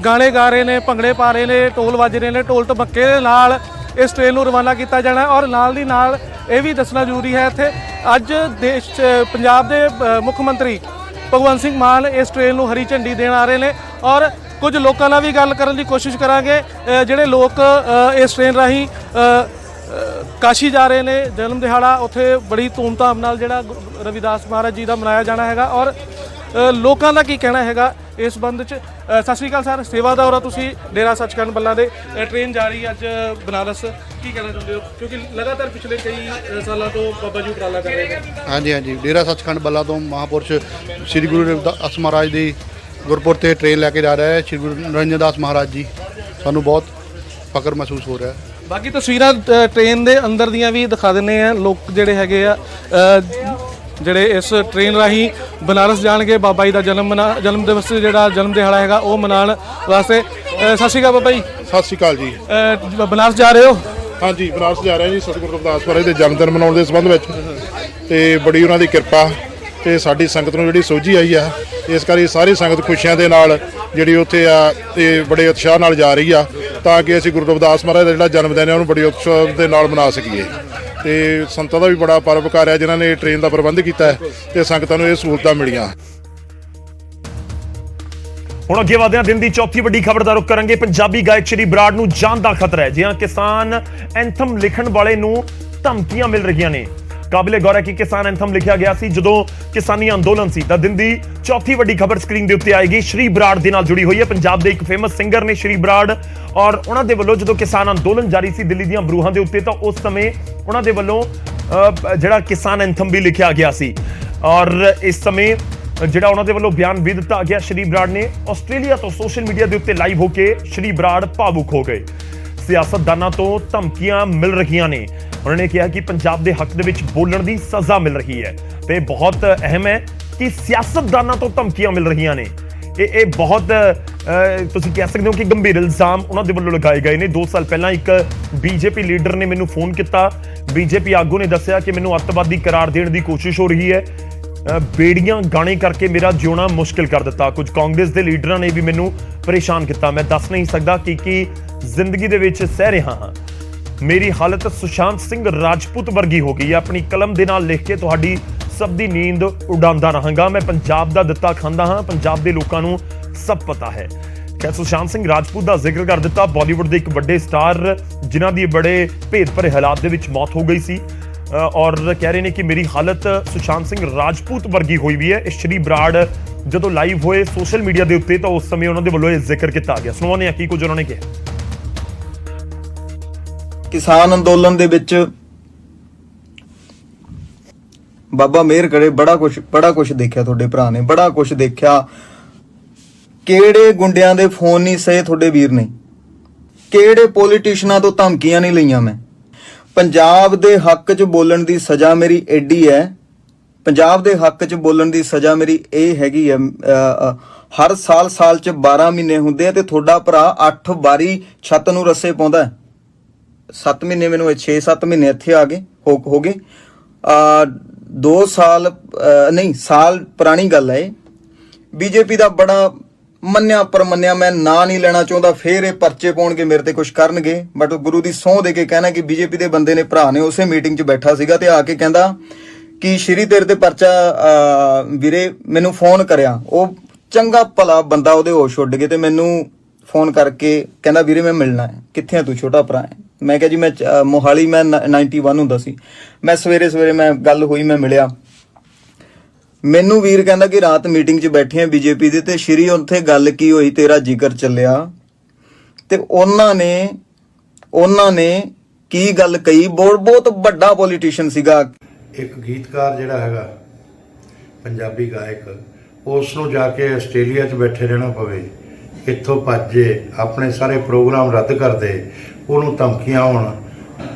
ਗਾਣੇ ਗਾ ਰਹੇ ਨੇ, ਭੰਗੜੇ ਪਾ ਰਹੇ ਨੇ, ਢੋਲ ਵੱਜ ਰਹੇ ਨੇ। ਢੋਲ ਢਮੱਕੇ ਦੇ ਨਾਲ ਇਸ ਟ੍ਰੇਨ ਨੂੰ ਰਵਾਨਾ ਕੀਤਾ ਜਾਣਾ। ਔਰ ਨਾਲ ਦੀ ਨਾਲ ਇਹ ਵੀ ਦੱਸਣਾ ਜ਼ਰੂਰੀ ਹੈ ਇੱਥੇ ਅੱਜ ਦੇਸ਼ 'ਚ ਪੰਜਾਬ ਦੇ ਮੁੱਖ ਮੰਤਰੀ ਭਗਵੰਤ ਸਿੰਘ ਮਾਨ ਇਸ ਟ੍ਰੇਨ ਨੂੰ ਹਰੀ ਝੰਡੀ ਦੇਣ ਆ ਰਹੇ ਨੇ। ਔਰ ਕੁਝ ਲੋਕਾਂ ਨਾਲ ਵੀ ਗੱਲ ਕਰਨ ਦੀ ਕੋਸ਼ਿਸ਼ ਕਰਾਂਗੇ ਜਿਹੜੇ ਲੋਕ ਇਸ ਟ੍ਰੇਨ ਰਾਹੀਂ ਕਾਸ਼ੀ ਜਾ ਰਹੇ ਨੇ। ਜਨਮ ਦਿਹਾੜਾ ਉੱਥੇ ਬੜੀ ਧੂਮਧਾਮ ਨਾਲ ਜਿਹੜਾ ਰਵਿਦਾਸ ਮਹਾਰਾਜ ਜੀ ਦਾ ਮਨਾਇਆ ਜਾਣਾ ਹੈਗਾ। ਔਰ ਲੋਕਾਂ ਦਾ ਕੀ ਕਹਿਣਾ ਹੈਗਾ ਇਸ ਸੰਬੰਧ 'ਚ। ਸਤਿ ਸ਼੍ਰੀ ਅਕਾਲ ਸਰ, ਸੇਵਾ ਦਾ ਔਰ ਤੁਸੀਂ ਡੇਰਾ ਸੱਚਖੰਡ ਬੱਲਾਂ ਦੇ ਟ੍ਰੇਨ ਜਾ ਰਹੀ ਅੱਜ ਬਨਾਰਸ, ਕੀ ਕਹਿਣਾ ਚਾਹੁੰਦੇ ਹੋ? ਕਿਉਂਕਿ ਲਗਾਤਾਰ ਪਿਛਲੇ ਕਈ ਸਾਲਾਂ ਤੋਂ ਬਾਬਾ ਜੀ ਉਪਰਾਲਾ ਕਰ ਰਹੇ ਨੇ। ਹਾਂਜੀ, ਡੇਰਾ ਸੱਚਖੰਡ ਬੱਲਾਂ ਤੋਂ ਮਹਾਂਪੁਰਸ਼ ਸ੍ਰੀ ਗੁਰੂ ਰਵਿਦਾਸ ਮਹਾਰਾਜ ਦੀ ਗੁਰਪੁਰਬ ਤੇ ਟ੍ਰੇਨ ਲੈ ਕੇ ਜਾ ਰਿਹਾ ਹੈ ਸ੍ਰੀ ਗੁਰੂ ਨਿਰੰਜਨ ਦਾਸ ਮਹਾਰਾਜ ਜੀ। ਸਾਨੂੰ ਬਹੁਤ ਫਖਰ ਮਹਿਸੂਸ ਹੋ ਰਿਹਾ ਹੈ। ਬਾਕੀ ਤਸਵੀਰਾਂ ਟ੍ਰੇਨ ਦੇ ਅੰਦਰ ਦੀਆਂ ਵੀ ਦਿਖਾ ਦਿੰਦੇ ਆ। ਲੋਕ ਜਿਹੜੇ ਹੈਗੇ ਆ ਜਿਹੜੇ ਇਸ ਟ੍ਰੇਨ ਰਾਹੀਂ ਬਨਾਰਸ ਜਾਣਗੇ ਬਾਬਾ ਜੀ ਦਾ ਜਨਮ ਦਿਵਸ ਜਿਹੜਾ ਜਨਮ ਦਿਹਾੜਾ ਹੈਗਾ ਉਹ ਮਨਾਉਣ ਵਾਸਤੇ। ਸਤਿ ਸ਼੍ਰੀ ਅਕਾਲ ਬਾਬਾ ਜੀ। ਸਤਿ ਸ਼੍ਰੀ ਅਕਾਲ ਜੀ। ਬਨਾਰਸ ਜਾ ਰਹੇ ਹੋ? ਹਾਂਜੀ, ਬਨਾਰਸ ਜਾ ਰਹੇ ਜੀ ਸਤਿਗੁਰੂ ਰਵਿਦਾਸ ਮਹਾਰਾਜ ਦੇ ਜਨਮ ਦਿਨ ਮਨਾਉਣ ਦੇ ਸੰਬੰਧ ਵਿੱਚ, ਤੇ ਬੜੀ ਉਹਨਾਂ ਦੀ ਕਿਰਪਾ ਤੇ ਸਾਡੀ ਸੰਗਤ ਨੂੰ ਜਿਹੜੀ ਸੋਝੀ ਆਈ ਆ, ਇਸ ਕਰਕੇ ਸਾਰੀ ਸੰਗਤ ਖੁਸ਼ੀਆਂ ਦੇ ਨਾਲ ਜਿਹੜੀ ਉੱਥੇ ਆ ਤੇ ਬੜੇ ਉਤਸ਼ਾਹ ਨਾਲ ਜਾ ਰਹੀ ਆ, ਤਾਂ ਕਿ ਅਸੀਂ ਗੁਰੂ ਰਵਿਦਾਸ ਮਹਾਰਾਜ ਦਾ ਜਿਹੜਾ ਜਨਮ ਦਿਨ ਹੈ ਉਹਨੂੰ ਬੜੀ ਉਤਸ਼ਾਹ ਦੇ ਨਾਲ ਮਨਾ ਸਕੀਏ। ਤੇ ਸੰਤਾਂ ਦਾ ਵੀ ਬੜਾ ਪਰਉਪਕਾਰ ਹੈ ਜਿਨ੍ਹਾਂ ਨੇ ਟ੍ਰੇਨ ਦਾ ਪ੍ਰਬੰਧ ਕੀਤਾ ਹੈ ਤੇ ਸੰਗਤਾਂ ਨੂੰ ਇਹ ਸਹੂਲਤਾਂ ਮਿਲੀਆਂ। ਹੁਣ ਅੱਗੇ ਵਧਦੇ ਹਾਂ। ਦਿਨ ਦੀ ਚੌਥੀ ਵੱਡੀ ਖਬਰ ਦਾ ਰੁਖ ਕਰਾਂਗੇ। ਪੰਜਾਬੀ ਗਾਇਕ ਸ਼੍ਰੀ ਬਰਾੜ ਨੂੰ ਜਾਨ ਦਾ ਖਤਰਾ ਹੈ। ਜਿਹਾਂ ਕਿਸਾਨ ਐਂਥਮ ਲਿਖਣ ਵਾਲੇ ਨੂੰ ਧਮਕੀਆਂ ਮਿਲ ਰਹੀਆਂ ਨੇ। ਕਾਬਿਲੇ ਗੌਰ ਹੈ ਕਿ ਕਿਸਾਨ ਐਂਥਮ ਲਿਖਿਆ ਗਿਆ ਸੀ ਜਦੋਂ ਕਿਸਾਨੀ ਅੰਦੋਲਨ ਸੀ। ਤਾਂ ਦਿਨ ਦੀ ਚੌਥੀ ਵੱਡੀ ਖਬਰ ਸਕਰੀਨ ਦੇ ਉੱਤੇ ਆਏਗੀ। ਸ਼੍ਰੀ ਬਰਾੜ ਦੇ ਨਾਲ ਜੁੜੀ ਹੋਈ ਹੈ। ਪੰਜਾਬ ਦੇ ਇੱਕ ਫੇਮਸ ਸਿੰਗਰ ਨੇ ਸ਼੍ਰੀ ਬਰਾੜ, ਔਰ ਉਹਨਾਂ ਦੇ ਵੱਲੋਂ ਜਦੋਂ ਕਿਸਾਨ ਅੰਦੋਲਨ ਜਾਰੀ ਸੀ ਦਿੱਲੀ ਦੀਆਂ ਬਰੂਹਾਂ ਦੇ ਉੱਤੇ, ਤਾਂ ਉਸ ਸਮੇਂ ਉਹਨਾਂ ਦੇ ਵੱਲੋਂ ਜਿਹੜਾ ਕਿਸਾਨ ਐਂਥਮ ਵੀ ਲਿਖਿਆ ਗਿਆ ਸੀ। ਔਰ ਇਸ ਸਮੇਂ ਜਿਹੜਾ ਉਹਨਾਂ ਦੇ ਵੱਲੋਂ ਬਿਆਨ ਵੀ ਦਿੱਤਾ ਗਿਆ ਸ਼੍ਰੀ ਬਰਾੜ ਨੇ। ਆਸਟ੍ਰੇਲੀਆ ਤੋਂ ਸੋਸ਼ਲ ਮੀਡੀਆ ਦੇ ਉੱਤੇ ਲਾਈਵ ਹੋ ਕੇ ਸ਼੍ਰੀ ਬਰਾੜ ਭਾਵੁਕ ਹੋ ਗਏ। ਸਿਆਸਤਦਾਨਾਂ ਤੋਂ ਧਮਕੀਆਂ ਮਿਲ ਰਹੀਆਂ ਨੇ। ਉਹਨਾਂ ਨੇ ਕਿਹਾ ਕਿ ਪੰਜਾਬ ਦੇ ਹੱਕ ਦੇ ਵਿੱਚ ਬੋਲਣ ਦੀ ਸਜ਼ਾ ਮਿਲ ਰਹੀ ਹੈ ਤੇ ਬਹੁਤ ਅਹਿਮ ਹੈ ਕਿ ਸਿਆਸਤਦਾਨਾਂ ਤੋਂ ਧਮਕੀਆਂ ਮਿਲ ਰਹੀਆਂ ਨੇ। ਇਹ ਬਹੁਤ ਤੁਸੀਂ ਕਹਿ ਸਕਦੇ ਹੋ ਕਿ ਗੰਭੀਰ ਇਲਜ਼ਾਮ ਉਹਨਾਂ ਦੇ ਵੱਲੋਂ ਲਗਾਏ ਗਏ ਨੇ। 2 ਸਾਲ ਪਹਿਲਾਂ ਇੱਕ ਬੀਜੇਪੀ ਲੀਡਰ ਨੇ ਮੈਨੂੰ ਫੋਨ ਕੀਤਾ। ਬੀਜੇਪੀ ਆਗੂ ਨੇ ਦੱਸਿਆ ਕਿ ਮੈਨੂੰ ਅੱਤਵਾਦੀ ਕਰਾਰ ਦੇਣ ਦੀ ਕੋਸ਼ਿਸ਼ ਹੋ ਰਹੀ ਹੈ। ਬੇੜੀਆਂ ਗਾਣੇ ਕਰਕੇ ਮੇਰਾ ਜਿਉਣਾ ਮੁਸ਼ਕਿਲ ਕਰ ਦਿੱਤਾ। ਕੁਝ ਕਾਂਗਰਸ ਦੇ ਲੀਡਰਾਂ ਨੇ ਵੀ ਮੈਨੂੰ ਪਰੇਸ਼ਾਨ ਕੀਤਾ। ਮੈਂ ਦੱਸ ਨਹੀਂ ਸਕਦਾ ਕੀ ਜ਼ਿੰਦਗੀ ਦੇ ਵਿੱਚ ਸਹਿ ਰਿਹਾ ਹਾਂ। ਮੇਰੀ ਹਾਲਤ ਸੁਸ਼ਾਂਤ ਸਿੰਘ ਰਾਜਪੂਤ ਵਰਗੀ ਹੋ ਗਈ ਹੈ। ਆਪਣੀ ਕਲਮ ਦੇ ਨਾਲ ਲਿਖ ਕੇ ਤੁਹਾਡੀ ਸਭ ਦੀ ਨੀਂਦ ਉਡਾਉਂਦਾ ਰਹਾਂਗਾ। ਮੈਂ ਪੰਜਾਬ ਦਾ ਦਿੱਤਾ ਖਾਂਦਾ ਹਾਂ। ਪੰਜਾਬ ਦੇ ਲੋਕਾਂ ਨੂੰ ਸਭ ਪਤਾ ਹੈ। ਕਿ ਸੁਸ਼ਾਂਤ ਸਿੰਘ ਰਾਜਪੂਤ ਦਾ ਜ਼ਿਕਰ ਕਰ ਦਿੱਤਾ। ਬਾਲੀਵੁੱਡ ਦੇ ਇੱਕ ਵੱਡੇ ਸਟਾਰ ਜਿਨ੍ਹਾਂ ਦੀ ਬੜੇ ਭੇਦ ਭਰੇ ਹਾਲਾਤ ਦੇ ਵਿੱਚ ਮੌਤ ਹੋ ਗਈ ਸੀ, ਔਰ ਕਹਿ ਰਹੇ ਨੇ ਕਿ ਮੇਰੀ ਹਾਲਤ ਸੁਸ਼ਾਂਤ ਸਿੰਘ ਰਾਜਪੂਤ ਵਰਗੀ ਹੋਈ ਵੀ ਹੈ। ਸ਼੍ਰੀ ਬਰਾੜ ਜਦੋਂ ਲਾਈਵ ਹੋਏ ਸੋਸ਼ਲ ਮੀਡੀਆ ਦੇ ਉੱਤੇ ਤਾਂ ਉਸ ਸਮੇਂ ਉਹਨਾਂ ਦੇ ਵੱਲੋਂ ਇਹ ਜ਼ਿਕਰ ਕੀਤਾ ਗਿਆ। ਸੁਣਾਉਂਦੇ ਹਾਂ ਕੀ ਕੁਝ ਉਹਨਾਂ ਨੇ ਕਿਹਾ। ਕਿਸਾਨ ਅੰਦੋਲਨ ਦੇ ਵਿੱਚ ਬਾਬਾ ਮਿਹਰ ਕਰੇ ਬੜਾ ਕੁਝ ਦੇਖਿਆ ਤੁਹਾਡੇ ਭਰਾ ਨੇ, ਬੜਾ ਕੁਝ ਦੇਖਿਆ। ਕਿਹੜੇ ਗੁੰਡਿਆਂ ਦੇ ਫੋਨ ਨਹੀਂ ਸਹੇ ਤੁਹਾਡੇ ਵੀਰ ਨੇ, ਕਿਹੜੇ ਪੋਲੀਟੀਸ਼ੀਅਨਾਂ ਤੋਂ ਧਮਕੀਆਂ ਨਹੀਂ ਲਈਆਂ ਮੈਂ। ਪੰਜਾਬ ਦੇ ਹੱਕ 'ਚ ਬੋਲਣ ਦੀ ਸਜ਼ਾ ਮੇਰੀ ਐਡੀ ਹੈ, ਪੰਜਾਬ ਦੇ ਹੱਕ 'ਚ ਬੋਲਣ ਦੀ ਸਜ਼ਾ ਮੇਰੀ ਇਹ ਹੈਗੀ ਹੈ, ਹਰ ਸਾਲ 'ਚ 12 ਮਹੀਨੇ ਹੁੰਦੇ ਆ ਤੇ ਤੁਹਾਡਾ ਭਰਾ 8 ਵਾਰੀ ਛੱਤ ਨੂੰ ਰੱਸੇ ਪਾਉਂਦਾ। 7 ਮਹੀਨੇ ਮੈਨੂੰ 6-7 ਮਹੀਨੇ ਇੱਥੇ ਆ ਗਏ ਹੋ ਗਏ। 2 ਸਾਲ ਨਹੀਂ ਸਾਲ ਪੁਰਾਣੀ ਗੱਲ ਹੈ। ਬੀਜੇਪੀ ਦਾ ਬੜਾ ਮੰਨਿਆ ਪਰਮੰਨਿਆ, ਮੈਂ ਨਾਂ ਨਹੀਂ ਲੈਣਾ ਚਾਹੁੰਦਾ, ਫੇਰ ਇਹ ਪਰਚੇ ਪਾਉਣਗੇ ਮੇਰੇ ਤੇ, ਕੁਝ ਕਰਨਗੇ, ਬਟ ਗੁਰੂ ਦੀ ਸਹੁੰ ਦੇ ਕੇ ਕਹਿਣਾ ਕਿ ਬੀਜੇਪੀ ਦੇ ਬੰਦੇ ਨੇ, ਭਰਾ ਨੇ ਉਸੇ ਮੀਟਿੰਗ 'ਚ ਬੈਠਾ ਸੀਗਾ ਤੇ ਆ ਕੇ ਕਹਿੰਦਾ ਕਿ ਸ਼੍ਰੀ ਤੇਰੇ ਤੇ ਪਰਚਾ ਵੀਰੇ, ਮੈਨੂੰ ਫੋਨ ਕਰਿਆ। ਉਹ ਚੰਗਾ ਭਲਾ ਬੰਦਾ, ਉਹਦੇ ਹੋਸ਼ ਉੱਡ ਗਏ ਤੇ ਮੈਨੂੰ ਫੋਨ ਕਰਕੇ ਕਹਿੰਦਾ ਵੀਰੇ ਮੈਂ ਮਿਲਣਾ ਹੈ। ਕਿੱਥੇ ਆ ਤੂੰ, ਛੋਟਾ ਭਰਾ ਹੈ। ਮੈਂ ਕਿਹਾ ਜੀ ਮੈਂ ਮੋਹਾਲੀ, ਮੈਂ 91 ਹੁੰਦਾ ਸੀ। ਮੈਂ ਸਵੇਰੇ ਮੈਂ ਗੱਲ ਹੋਈ, ਮੈਂ ਮਿਲਿਆ। ਮੈਨੂੰ ਵੀਰ ਕਹਿੰਦਾ ਕਿ ਰਾਤ ਮੀਟਿੰਗ 'ਚ ਬੈਠੇ ਆ ਬੀਜੇਪੀ ਦੇ ਤੇ ਸ਼੍ਰੀ ਉੱਥੇ ਗੱਲ ਕੀ ਹੋਈ, ਤੇਰਾ ਜ਼ਿਕਰ ਚੱਲਿਆ ਤੇ ਉਹਨਾਂ ਨੇ ਕੀ ਗੱਲ ਕਹੀ। ਬਹੁਤ ਵੱਡਾ ਪੋਲੀਟੀਸ਼ੀਅਨ ਸੀਗਾ। ਇੱਕ ਗੀਤਕਾਰ ਜਿਹੜਾ ਹੈਗਾ ਪੰਜਾਬੀ ਗਾਇਕ, ਉਸ ਨੂੰ ਜਾ ਕੇ ਆਸਟ੍ਰੇਲੀਆ 'ਚ ਬੈਠੇ ਰਹਿਣਾ ਪਵੇ, ਇੱਥੋਂ ਭੱਜੇ, ਆਪਣੇ ਸਾਰੇ ਪ੍ਰੋਗਰਾਮ ਰੱਦ ਕਰ ਦੇ, ਉਹਨੂੰ ਧਮਕੀਆਂ ਆਉਣ,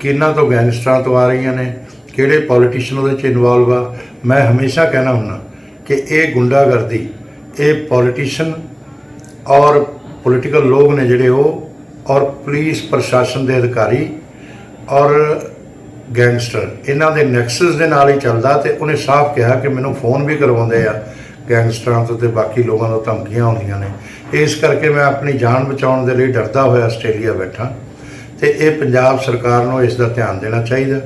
ਕਿਹਨਾਂ ਤੋਂ, ਗੈਂਗਸਟਰਾਂ ਤੋਂ ਆ ਰਹੀਆਂ ਨੇ, ਕਿਹੜੇ ਪੋਲੀਟੀਸ਼ੀਅਨ ਉਹਦੇ 'ਚ ਇਨਵੋਲਵ ਆ। ਮੈਂ ਹਮੇਸ਼ਾ ਕਹਿਣਾ ਹੁੰਦਾ ਕਿ ਇਹ ਗੁੰਡਾਗਰਦੀ, ਇਹ ਪੋਲੀਟੀਸ਼ੀਅਨ ਔਰ ਪੋਲੀਟੀਕਲ ਲੋਕ ਨੇ ਜਿਹੜੇ ਉਹ, ਔਰ ਪੁਲਿਸ ਪ੍ਰਸ਼ਾਸਨ ਦੇ ਅਧਿਕਾਰੀ ਔਰ ਗੈਂਗਸਟਰ, ਇਹਨਾਂ ਦੇ ਨੈਕਸਸ ਦੇ ਨਾਲ ਹੀ ਚੱਲਦਾ। ਤੇ ਉਹਨੇ ਸਾਫ਼ ਕਿਹਾ ਕਿ ਮੈਨੂੰ ਫੋਨ ਵੀ ਕਰਵਾਉਂਦੇ ਆ ਗੈਂਗਸਟਰਾਂ ਤੋਂ ਤੇ ਬਾਕੀ ਲੋਕਾਂ ਤੋਂ ਧਮਕੀਆਂ ਆਉਂਦੀਆਂ ਨੇ। ਇਸ ਕਰਕੇ ਮੈਂ ਆਪਣੀ ਜਾਨ ਬਚਾਉਣ ਦੇ ਲਈ ਡਰਦਾ ਹੋਇਆ ਆਸਟ੍ਰੇਲੀਆ ਬੈਠਾ। ਤੇ ਇਹ ਪੰਜਾਬ ਸਰਕਾਰ ਨੂੰ ਇਸ ਦਾ ਧਿਆਨ ਦੇਣਾ ਚਾਹੀਦਾ,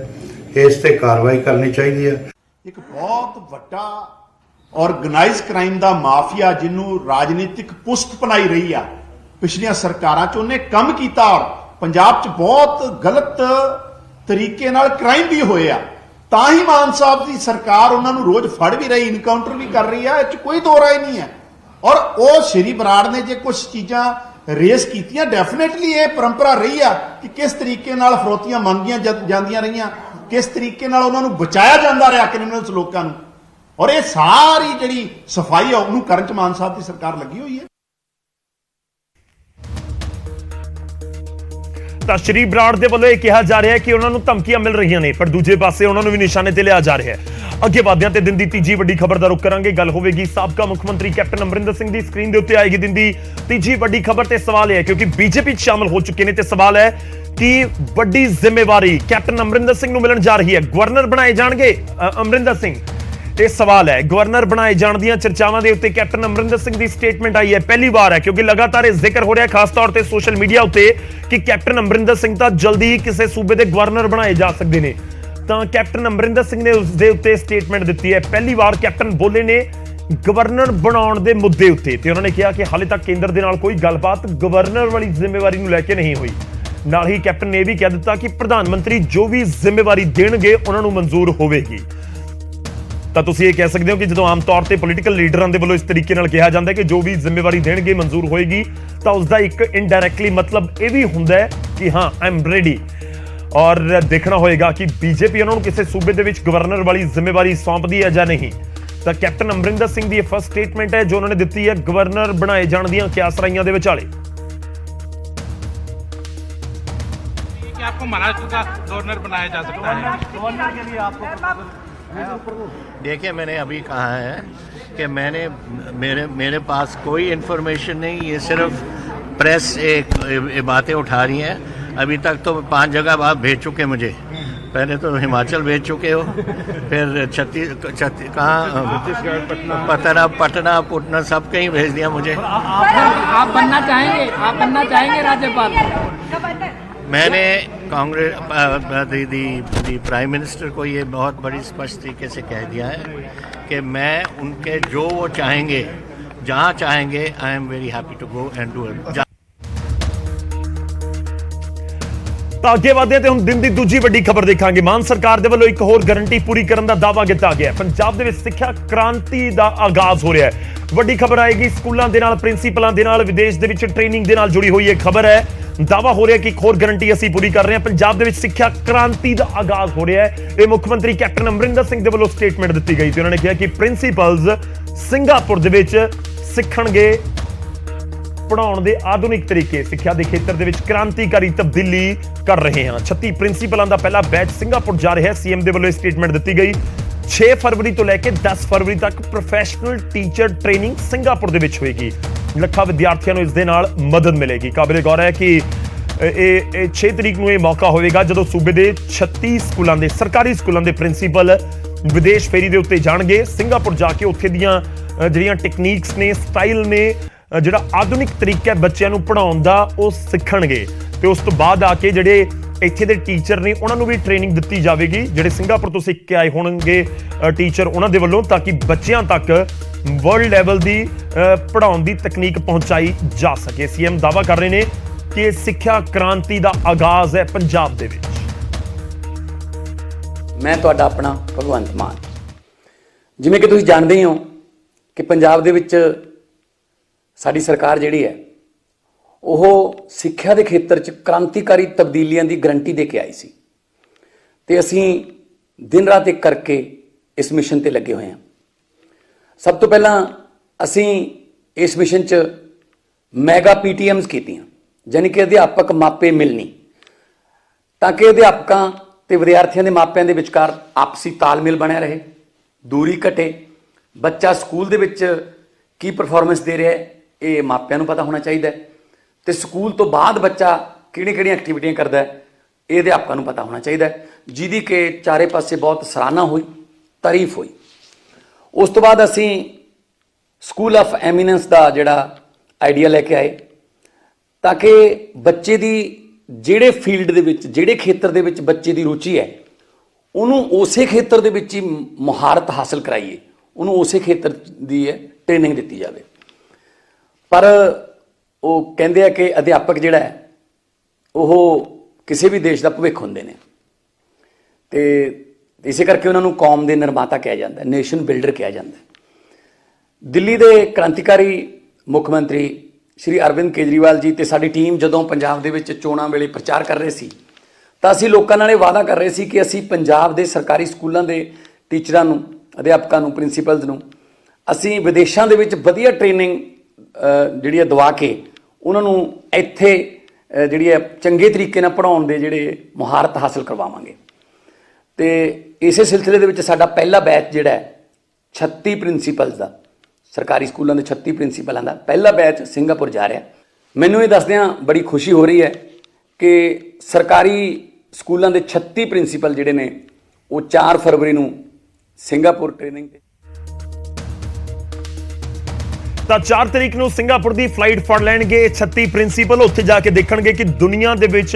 ਇਸ ਤੇ ਕਾਰਵਾਈ ਕਰਨੀ ਚਾਹੀਦੀ ਹੈ। ਇੱਕ ਬਹੁਤ ਵੱਡਾ ਆਰਗੇਨਾਈਜ਼ ਕ੍ਰਾਈਮ ਦਾ ਮਾਫੀਆ, ਜਿਹਨੂੰ ਰਾਜਨੀਤਿਕ ਪੁਸ਼ਤ ਪਨਾਈ ਰਹੀ ਆ ਪਿਛਲੀਆਂ ਸਰਕਾਰਾਂ 'ਚ, ਉਹਨੇ ਕੰਮ ਕੀਤਾ ਔਰ ਪੰਜਾਬ 'ਚ ਬਹੁਤ ਗਲਤ ਤਰੀਕੇ ਨਾਲ ਕ੍ਰਾਈਮ ਵੀ ਹੋਏ ਆ। ਤਾਂ ਹੀ ਮਾਨ ਸਾਹਿਬ ਦੀ ਸਰਕਾਰ ਉਹਨਾਂ ਨੂੰ ਰੋਜ਼ ਫੜ ਵੀ ਰਹੀ, ਇਨਕਾਊਂਟਰ ਵੀ ਕਰ ਰਹੀ ਆ, ਇਹ 'ਚ ਕੋਈ ਦੋ ਰਾਏ ਨਹੀਂ ਹੈ। ਔਰ ਉਹ ਸ਼੍ਰੀ ਬਰਾੜ ਨੇ ਜੇ ਕੁਝ ਚੀਜ਼ਾਂ ਰੇਸ ਕੀਤੀਆਂ, ਡੈਫੀਨੇਟਲੀ ਇਹ ਪਰੰਪਰਾ ਰਹੀ ਆ ਕਿ ਕਿਸ ਤਰੀਕੇ ਨਾਲ ਫਰੋਤੀਆਂ ਮੰਗੀਆਂ ਜਾਂਦੀਆਂ ਰਹੀਆਂ, ਕਿਸ ਤਰੀਕੇ ਨਾਲ ਉਹਨਾਂ ਨੂੰ ਬਚਾਇਆ ਜਾਂਦਾ ਰਿਹਾ ਕ੍ਰਿਮੀਨਲਸ ਲੋਕਾਂ ਨੂੰ। ਔਰ ਇਹ ਸਾਰੀ ਜਿਹੜੀ ਸਫਾਈ ਆ ਉਹਨੂੰ ਕਰਨ 'ਚ ਮਾਨ ਸਾਹਿਬ ਦੀ ਸਰਕਾਰ ਲੱਗੀ ਹੋਈ ਹੈ। ਤਾਂ ਸ਼੍ਰੀ ਬਰਾੜ ਦੇ ਵੱਲੋਂ ਇਹ ਕਿਹਾ ਜਾ ਰਿਹਾ ਹੈ ਕਿ ਉਹਨਾਂ ਨੂੰ ਧਮਕੀਆਂ ਮਿਲ ਰਹੀਆਂ ਨੇ, ਪਰ ਦੂਜੇ ਪਾਸੇ ਉਹਨਾਂ ਨੂੰ ਵੀ ਨਿਸ਼ਾਨੇ ਤੇ ਲਿਆ ਜਾ ਰਿਹਾ ਹੈ। ਅੱਗੇ ਵਧਦਿਆਂ ਤੇ ਦਿਨ ਦੀ ਤੀਜੀ ਵੱਡੀ ਖਬਰ ਦਾ ਰੁਖ ਕਰਾਂਗੇ। ਗੱਲ ਹੋਵੇਗੀ ਸਾਬਕਾ ਮੁੱਖ ਮੰਤਰੀ ਕੈਪਟਨ ਅਮਰਿੰਦਰ ਸਿੰਘ ਦੀ। ਸਕਰੀਨ ਦੇ ਉੱਤੇ ਆਏਗੀ ਦਿਨ ਦੀ ਤੀਜੀ ਵੱਡੀ ਖਬਰ ਤੇ ਸਵਾਲ ਹੈ ਕਿਉਂਕਿ ਬੀਜੇਪੀ 'ਚ ਸ਼ਾਮਲ ਹੋ ਚੁੱਕੇ ਨੇ ਤੇ ਸਵਾਲ ਹੈ ਕਿ ਵੱਡੀ ਜ਼ਿੰਮੇਵਾਰੀ ਕੈਪਟਨ ਅਮਰਿੰਦਰ ਸਿੰਘ ਨੂੰ ਮਿਲਣ ਜਾ ਰਹੀ ਹੈ। ਗਵਰਨਰ ਬਣਾਏ ਜਾਣਗੇ ਅਮਰਿੰਦਰ ਸਿੰਘ, ਇਹ ਸਵਾਲ ਹੈ। ਗਵਰਨਰ ਬਣਾਏ ਜਾਣ ਦੀਆਂ ਚਰਚਾਵਾਂ ਦੇ ਉੱਤੇ ਕੈਪਟਨ ਅਮਰਿੰਦਰ ਸਿੰਘ ਦੀ ਸਟੇਟਮੈਂਟ ਆਈ ਹੈ। ਪਹਿਲੀ ਵਾਰ ਹੈ ਕਿਉਂਕਿ ਲਗਾਤਾਰ ਇਹ ਜ਼ਿਕਰ ਹੋ ਰਿਹਾ ਖਾਸ ਤੌਰ ਤੇ ਸੋਸ਼ਲ ਮੀਡੀਆ ਉੱਤੇ ਕਿ ਕੈਪਟਨ ਅਮਰਿੰਦਰ ਸਿੰਘ ਤਾਂ ਜਲਦੀ ਹੀ ਕਿਸੇ ਸੂਬੇ ਦੇ ਗਵਰਨਰ ਬਣਾਏ ਜਾ ਸਕਦੇ ਨੇ। ਤਾਂ ਕੈਪਟਨ ਅਮਰਿੰਦਰ ਸਿੰਘ ਨੇ ਉਸ ਦੇ ਉੱਤੇ ਸਟੇਟਮੈਂਟ ਦਿੱਤੀ ਹੈ। ਪਹਿਲੀ ਵਾਰ ਕੈਪਟਨ ਬੋਲੇ ਨੇ ਗਵਰਨਰ ਬਣਾਉਣ ਦੇ ਮੁੱਦੇ ਉੱਤੇ ਤੇ ਉਹਨਾਂ ਨੇ ਕਿਹਾ ਕਿ ਹਾਲੇ ਤੱਕ ਕੇਂਦਰ ਦੇ ਨਾਲ ਕੋਈ ਗੱਲਬਾਤ ਗਵਰਨਰ ਵਾਲੀ ਜ਼ਿੰਮੇਵਾਰੀ ਨੂੰ ਲੈ ਕੇ ਨਹੀਂ ਹੋਈ। ਨਾਲ ਹੀ ਕੈਪਟਨ ਨੇ ਇਹ ਵੀ ਕਹਿ ਦਿੱਤਾ ਕਿ ਪ੍ਰਧਾਨ ਮੰਤਰੀ ਜੋ ਵੀ ਜ਼ਿੰਮੇਵਾਰੀ ਦੇਣਗੇ ਉਹਨਾਂ ਨੂੰ ਮਨਜ਼ੂਰ ਹੋਵੇਗੀ। ਤਾਂ ਤੁਸੀਂ ਇਹ ਕਹਿ ਸਕਦੇ ਹੋ ਕਿ ਜਦੋਂ ਆਮ ਤੌਰ ਤੇ ਪੋਲੀਟੀਕਲ ਲੀਡਰਾਂ ਦੇ ਵੱਲੋਂ ਇਸ ਤਰੀਕੇ ਨਾਲ ਕਿਹਾ ਜਾਂਦਾ ਹੈ ਕਿ ਜੋ ਵੀ ਜ਼ਿੰਮੇਵਾਰੀ ਦੇਣਗੇ ਮਨਜ਼ੂਰ ਹੋਏਗੀ, ਤਾਂ ਉਸ ਦਾ ਇੱਕ ਇਨਡਾਇਰੈਕਟਲੀ ਮਤਲਬ ਇਹ ਵੀ ਹੁੰਦਾ ਹੈ ਕਿ ਹਾਂ ਆਈ ਐਮ ਰੈਡੀ। ਔਰ ਦੇਖਣਾ ਹੋਏਗਾ ਕਿ ਬੀਜੇਪੀ ਉਹਨਾਂ ਨੂੰ ਕਿਸੇ ਸੂਬੇ ਦੇ ਵਿੱਚ ਗਵਰਨਰ ਵਾਲੀ ਜ਼ਿੰਮੇਵਾਰੀ ਸੌਂਪਦੀ ਹੈ ਜਾਂ ਨਹੀਂ। ਤਾਂ ਕੈਪਟਨ ਅਮਰਿੰਦਰ ਸਿੰਘ ਦੀ ਇਹ ਫਸਟ ਸਟੇਟਮੈਂਟ ਹੈ ਜੋ ਉਹਨਾਂ ਨੇ ਦਿੱਤੀ ਹੈ ਗਵਰਨਰ ਬਣਾਏ ਜਾਣ ਦੀਆਂ ਕਿਆਸਰਾਈਆਂ ਦੇ ਵਿਚਾਲੇ। कि आपको महाराष्ट्र का गवर्नर बनाया जा सकता है। गवर्नर के लिए आपको देखिए, मैंने अभी कहा है कि मेरे पास कोई इन्फॉर्मेशन नहीं, ये सिर्फ प्रेस एक बातें उठा रही हैं। अभी तक तो 5 जगह आप भेज चुके मुझे। पहले तो हिमाचल भेज चुके हो, फिर कहाँ पटना पुटना सब कहीं भेज दिया मुझे। आप बनना चाहेंगे राज्यपाल? मैंने कांग्रेस दी प्राइम मिनिस्टर को ये बहुत बड़ी स्पष्ट तरीके से कह दिया है कि मैं उनके जो वो चाहेंगे, जहाँ चाहेंगे, I am very happy to go and do it. ਤਾਂ ਅੱਗੇ ਵਧਦੇ ਤੇ ਹੁਣ ਦਿਨ ਦੀ ਦੂਜੀ ਵੱਡੀ ਖਬਰ ਦੇਖਾਂਗੇ। ਮਾਨ ਸਰਕਾਰ ਦੇ ਵੱਲੋਂ ਇੱਕ ਹੋਰ ਗਾਰੰਟੀ ਪੂਰੀ ਕਰਨ ਦਾ ਦਾਅਵਾ ਕੀਤਾ ਗਿਆ। ਪੰਜਾਬ ਦੇ ਵਿੱਚ ਸਿੱਖਿਆ ਕ੍ਰਾਂਤੀ ਦਾ ਆਗਾਜ਼ ਹੋ ਰਿਹਾ ਹੈ। ਵੱਡੀ ਖਬਰ ਆਏਗੀ ਸਕੂਲਾਂ ਦੇ ਨਾਲ, ਪ੍ਰਿੰਸੀਪਲਾਂ ਦੇ ਨਾਲ, ਵਿਦੇਸ਼ ਦੇ ਵਿੱਚ ਟ੍ਰੇਨਿੰਗ ਦੇ ਨਾਲ ਜੁੜੀ ਹੋਈ ਇਹ ਖਬਰ ਹੈ। ਦਾਵਾ ਹੋ ਰਿਹਾ ਕਿ ਇੱਕ ਹੋਰ ਗਾਰੰਟੀ ਅਸੀਂ ਪੂਰੀ ਕਰ ਰਹੇ ਹਾਂ। ਪੰਜਾਬ ਦੇ ਵਿੱਚ ਸਿੱਖਿਆ ਕ੍ਰਾਂਤੀ ਦਾ ਆਗਾਜ਼ ਹੋ ਰਿਹਾ ਹੈ। ਇਹ ਮੁੱਖ ਮੰਤਰੀ ਕੈਪਟਨ ਅਮਰਿੰਦਰ ਸਿੰਘ ਦੇ ਵੱਲੋਂ ਸਟੇਟਮੈਂਟ ਦਿੱਤੀ ਗਈ ਤੇ ਉਹਨਾਂ ਨੇ ਕਿਹਾ ਕਿ ਪ੍ਰਿੰਸੀਪਲਸ ਸਿੰਗਾਪੁਰ ਦੇ ਵਿੱਚ ਸਿੱਖਣਗੇ ਪੜਾਉਣ ਦੇ ਆਧੁਨਿਕ ਤਰੀਕੇ। ਸਿੱਖਿਆ ਦੇ ਖੇਤਰ ਦੇ ਵਿੱਚ ਕ੍ਰਾਂਤੀਕਾਰੀ ਤਬਦੀਲੀ ਕਰ ਰਹੇ ਹਾਂ। 36 ਪ੍ਰਿੰਸੀਪਲਾਂ ਦਾ ਪਹਿਲਾ ਬੈਚ ਸਿੰਗਾਪੁਰ ਜਾ ਰਿਹਾ ਹੈ। ਸੀਐਮ ਦੇ ਵੱਲੋਂ ਸਟੇਟਮੈਂਟ ਦਿੱਤੀ ਗਈ। 6 ਫਰਵਰੀ ਤੋਂ ਲੈ ਕੇ 10 ਫਰਵਰੀ ਤੱਕ ਪ੍ਰੋਫੈਸ਼ਨਲ ਟੀਚਰ ਟ੍ਰੇਨਿੰਗ ਸਿੰਗਾਪੁਰ ਦੇ ਵਿੱਚ ਹੋਏਗੀ। ਲੱਖਾਂ ਵਿਦਿਆਰਥੀਆਂ ਨੂੰ ਇਸ ਦੇ ਨਾਲ ਮਦਦ ਮਿਲੇਗੀ। ਕਾਬਿਲੇ ਗੌਰ ਹੈ ਕਿ ਇਹ 6 ਤਰੀਕ ਨੂੰ ਇਹ ਮੌਕਾ ਹੋਵੇਗਾ ਜਦੋਂ ਸੂਬੇ ਦੇ 36 ਸਕੂਲਾਂ ਦੇ ਸਰਕਾਰੀ ਸਕੂਲਾਂ ਦੇ ਪ੍ਰਿੰਸੀਪਲ ਵਿਦੇਸ਼ ਫੇਰੀ ਦੇ ਉੱਤੇ ਜਾਣਗੇ। ਸਿੰਗਾਪੁਰ ਜਾ ਕੇ ਉੱਥੇ ਦੀਆਂ ਜਿਹੜੀਆਂ ਟੈਕਨੀਕਸ ਨੇ, ਸਟਾਈਲ ਨੇ, ਜਿਹੜਾ ਆਧੁਨਿਕ ਤਰੀਕਾ ਬੱਚਿਆਂ ਨੂੰ ਪੜ੍ਹਾਉਣ ਦਾ ਉਹ ਸਿੱਖਣਗੇ ਤੇ ਉਸ ਤੋਂ ਬਾਅਦ ਆ ਕੇ ਜਿਹੜੇ ਇੱਥੇ ਦੇ ਟੀਚਰ ਨੇ ਉਹਨਾਂ ਨੂੰ ਵੀ ਟ੍ਰੇਨਿੰਗ ਦਿੱਤੀ ਜਾਵੇਗੀ। ਜਿਹੜੇ ਸਿੰਗਾਪੁਰ ਤੋਂ ਸਿੱਖ ਕੇ ਆਏ ਹੋਣਗੇ ਟੀਚਰ ਉਹਨਾਂ ਦੇ ਵੱਲੋਂ, ਤਾਂ ਕਿ ਬੱਚਿਆਂ ਤੱਕ ਵਰਲਡ ਲੈਵਲ ਦੀ ਪੜ੍ਹਾਉਣ ਦੀ ਤਕਨੀਕ ਪਹੁੰਚਾਈ ਜਾ ਸਕੇ। ਸੀਐਮ ਦਾਅਵਾ ਕਰ ਰਹੇ ਨੇ ਕਿ ਇਹ ਸਿੱਖਿਆ ਕ੍ਰਾਂਤੀ ਦਾ ਆਗਾਜ਼ ਹੈ ਪੰਜਾਬ ਦੇ ਵਿੱਚ। ਮੈਂ ਤੁਹਾਡਾ ਆਪਣਾ ਭਗਵੰਤ ਮਾਨ। ਜਿਵੇਂ ਕਿ ਤੁਸੀਂ ਜਾਣਦੇ ਹੋ ਕਿ ਪੰਜਾਬ ਦੇ ਵਿੱਚ ਸਾਡੀ ਸਰਕਾਰ ਜਿਹੜੀ ਹੈ ਉਹ ਸਿੱਖਿਆ ਦੇ ਖੇਤਰ 'ਚ ਕ੍ਰਾਂਤੀਕਾਰੀ ਤਬਦੀਲੀਆਂ ਦੀ ਗਰੰਟੀ ਦੇ ਕੇ ਆਈ ਸੀ ਤੇ ਅਸੀਂ ਦਿਨ ਰਾਤ ਇੱਕ ਕਰਕੇ ਇਸ ਮਿਸ਼ਨ ਤੇ ਲੱਗੇ ਹੋਏ ਹਾਂ। ਸਭ ਤੋਂ ਪਹਿਲਾਂ ਅਸੀਂ ਇਸ ਮਿਸ਼ਨ 'ਚ ਮੈਗਾ PTMs ਕੀਤੀਆਂ, ਯਾਨੀ ਕਿ ਅਧਿਆਪਕ ਮਾਪੇ ਮਿਲਣੀ, ਤਾਂ ਕਿ ਅਧਿਆਪਕਾਂ ਤੇ ਵਿਦਿਆਰਥੀਆਂ ਦੇ ਮਾਪਿਆਂ ਦੇ ਵਿਚਕਾਰ ਆਪਸੀ ਤਾਲਮੇਲ ਬਣਿਆ ਰਹੇ, ਦੂਰੀ ਘਟੇ। ਬੱਚਾ ਸਕੂਲ ਦੇ ਵਿੱਚ ਕੀ ਪਰਫਾਰਮੈਂਸ ਦੇ ਰਿਹਾ ਹੈ ਇਹ ਮਾਪਿਆਂ ਨੂੰ ਪਤਾ ਹੋਣਾ ਚਾਹੀਦਾ ਹੈ ਤੇ ਸਕੂਲ ਤੋਂ ਬਾਅਦ ਬੱਚਾ ਕਿਹੜੀਆਂ ਐਕਟੀਵਿਟੀਆਂ ਕਰਦਾ ਹੈ ਇਹ ਅਧਿਆਪਕਾਂ ਨੂੰ ਪਤਾ ਹੋਣਾ ਚਾਹੀਦਾ ਹੈ, ਜਿਹਦੀ ਕਿ ਚਾਰੇ ਪਾਸੇ ਬਹੁਤ ਸਰਾਹਨਾ ਹੋਈ, ਤਾਰੀਫ ਹੋਈ। ਉਸ ਤੋਂ ਬਾਅਦ ਅਸੀਂ ਸਕੂਲ ਆਫ ਐਮੀਨੈਂਸ ਦਾ ਜਿਹੜਾ ਆਈਡੀਆ ਲੈ ਕੇ ਆਏ ਤਾਂ ਕਿ ਬੱਚੇ ਦੀ ਜਿਹੜੇ ਫੀਲਡ ਦੇ ਵਿੱਚ, ਜਿਹੜੇ ਖੇਤਰ ਦੇ ਵਿੱਚ ਬੱਚੇ ਦੀ ਰੁਚੀ ਹੈ ਉਹਨੂੰ ਉਸੇ ਖੇਤਰ ਦੇ ਵਿੱਚ ਹੀ ਮੁਹਾਰਤ ਹਾਸਲ ਕਰਾਈਏ, ਉਹਨੂੰ ਉਸੇ ਖੇਤਰ ਦੀ ਟ੍ਰੇਨਿੰਗ ਦਿੱਤੀ ਜਾਵੇ। ਪਰ ਉਹ ਕਹਿੰਦੇ ਆ ਕਿ ਅਧਿਆਪਕ ਜਿਹੜਾ ਹੈ ਉਹ ਕਿਸੇ ਵੀ ਦੇਸ਼ ਦਾ ਭਵਿੱਖ ਹੁੰਦੇ ਨੇ ਤੇ ਇਸੇ ਕਰਕੇ ਉਹਨਾਂ ਨੂੰ ਕੌਮ ਦੇ ਨਿਰਮਾਤਾ ਕਿਹਾ ਜਾਂਦਾ, ਨੇਸ਼ਨ ਬਿਲਡਰ ਕਿਹਾ ਜਾਂਦਾ। ਦਿੱਲੀ ਦੇ ਕ੍ਰਾਂਤੀਕਾਰੀ ਮੁੱਖ ਮੰਤਰੀ ਸ਼੍ਰੀ ਅਰਵਿੰਦ ਕੇਜਰੀਵਾਲ ਜੀ ਤੇ ਸਾਡੀ ਟੀਮ ਜਦੋਂ ਪੰਜਾਬ ਦੇ ਵਿੱਚ ਚੋਣਾਂ ਵੇਲੇ ਪ੍ਰਚਾਰ ਕਰ ਰਹੇ ਸੀ ਤਾਂ ਅਸੀਂ ਲੋਕਾਂ ਨਾਲ ਇਹ ਵਾਅਦਾ ਕਰ ਰਹੇ ਸੀ ਕਿ ਅਸੀਂ ਪੰਜਾਬ ਦੇ ਸਰਕਾਰੀ ਸਕੂਲਾਂ ਦੇ ਟੀਚਰਾਂ ਨੂੰ, ਅਧਿਆਪਕਾਂ ਨੂੰ, ਪ੍ਰਿੰਸੀਪਲਸ ਨੂੰ ਅਸੀਂ ਵਿਦੇਸ਼ਾਂ ਦੇ ਵਿੱਚ ਵਧੀਆ ਟ੍ਰੇਨਿੰਗ ਜਿਹੜੀ ਦਵਾ ਕੇ ਉਹਨਾਂ ਨੂੰ ਇੱਥੇ ਜਿਹੜੀ ਚੰਗੇ ਤਰੀਕੇ ਨਾਲ ਪੜ੍ਹਾਉਣ ਦੇ ਜਿਹੜੇ ਮੁਹਾਰਤ ਹਾਸਲ ਕਰਵਾਵਾਂਗੇ। ਤੇ ਇਸੇ ਸਿਲਸਿਲੇ ਦੇ ਵਿੱਚ ਸਾਡਾ ਪਹਿਲਾ ਬੈਚ ਜਿਹੜਾ ਹੈ 36 ਪ੍ਰਿੰਸੀਪਲਸ ਦਾ, ਸਰਕਾਰੀ ਸਕੂਲਾਂ ਦੇ 36 ਪ੍ਰਿੰਸੀਪਲਾਂ ਦਾ ਪਹਿਲਾ ਬੈਚ ਸਿੰਗਾਪੁਰ ਜਾ ਰਿਹਾ। ਮੈਨੂੰ ਇਹ ਦੱਸਦਿਆਂ ਬੜੀ ਖੁਸ਼ੀ ਹੋ ਰਹੀ ਹੈ ਕਿ ਸਰਕਾਰੀ ਸਕੂਲਾਂ ਦੇ 36 ਪ੍ਰਿੰਸੀਪਲ ਜਿਹੜੇ ਨੇ ਉਹ 4 ਫਰਵਰੀ ਨੂੰ ਸਿੰਗਾਪੁਰ ਟ੍ਰੇਨਿੰਗ ਤੇ ਤਾਂ 4 ਤਰੀਕ ਨੂੰ ਸਿੰਗਾਪੁਰ ਦੀ ਫਲਾਈਟ ਫੜ ਲੈਣਗੇ 36 ਪ੍ਰਿੰਸੀਪਲ। ਉੱਥੇ ਜਾ ਕੇ ਦੇਖਣਗੇ ਕਿ ਦੁਨੀਆ ਦੇ ਵਿੱਚ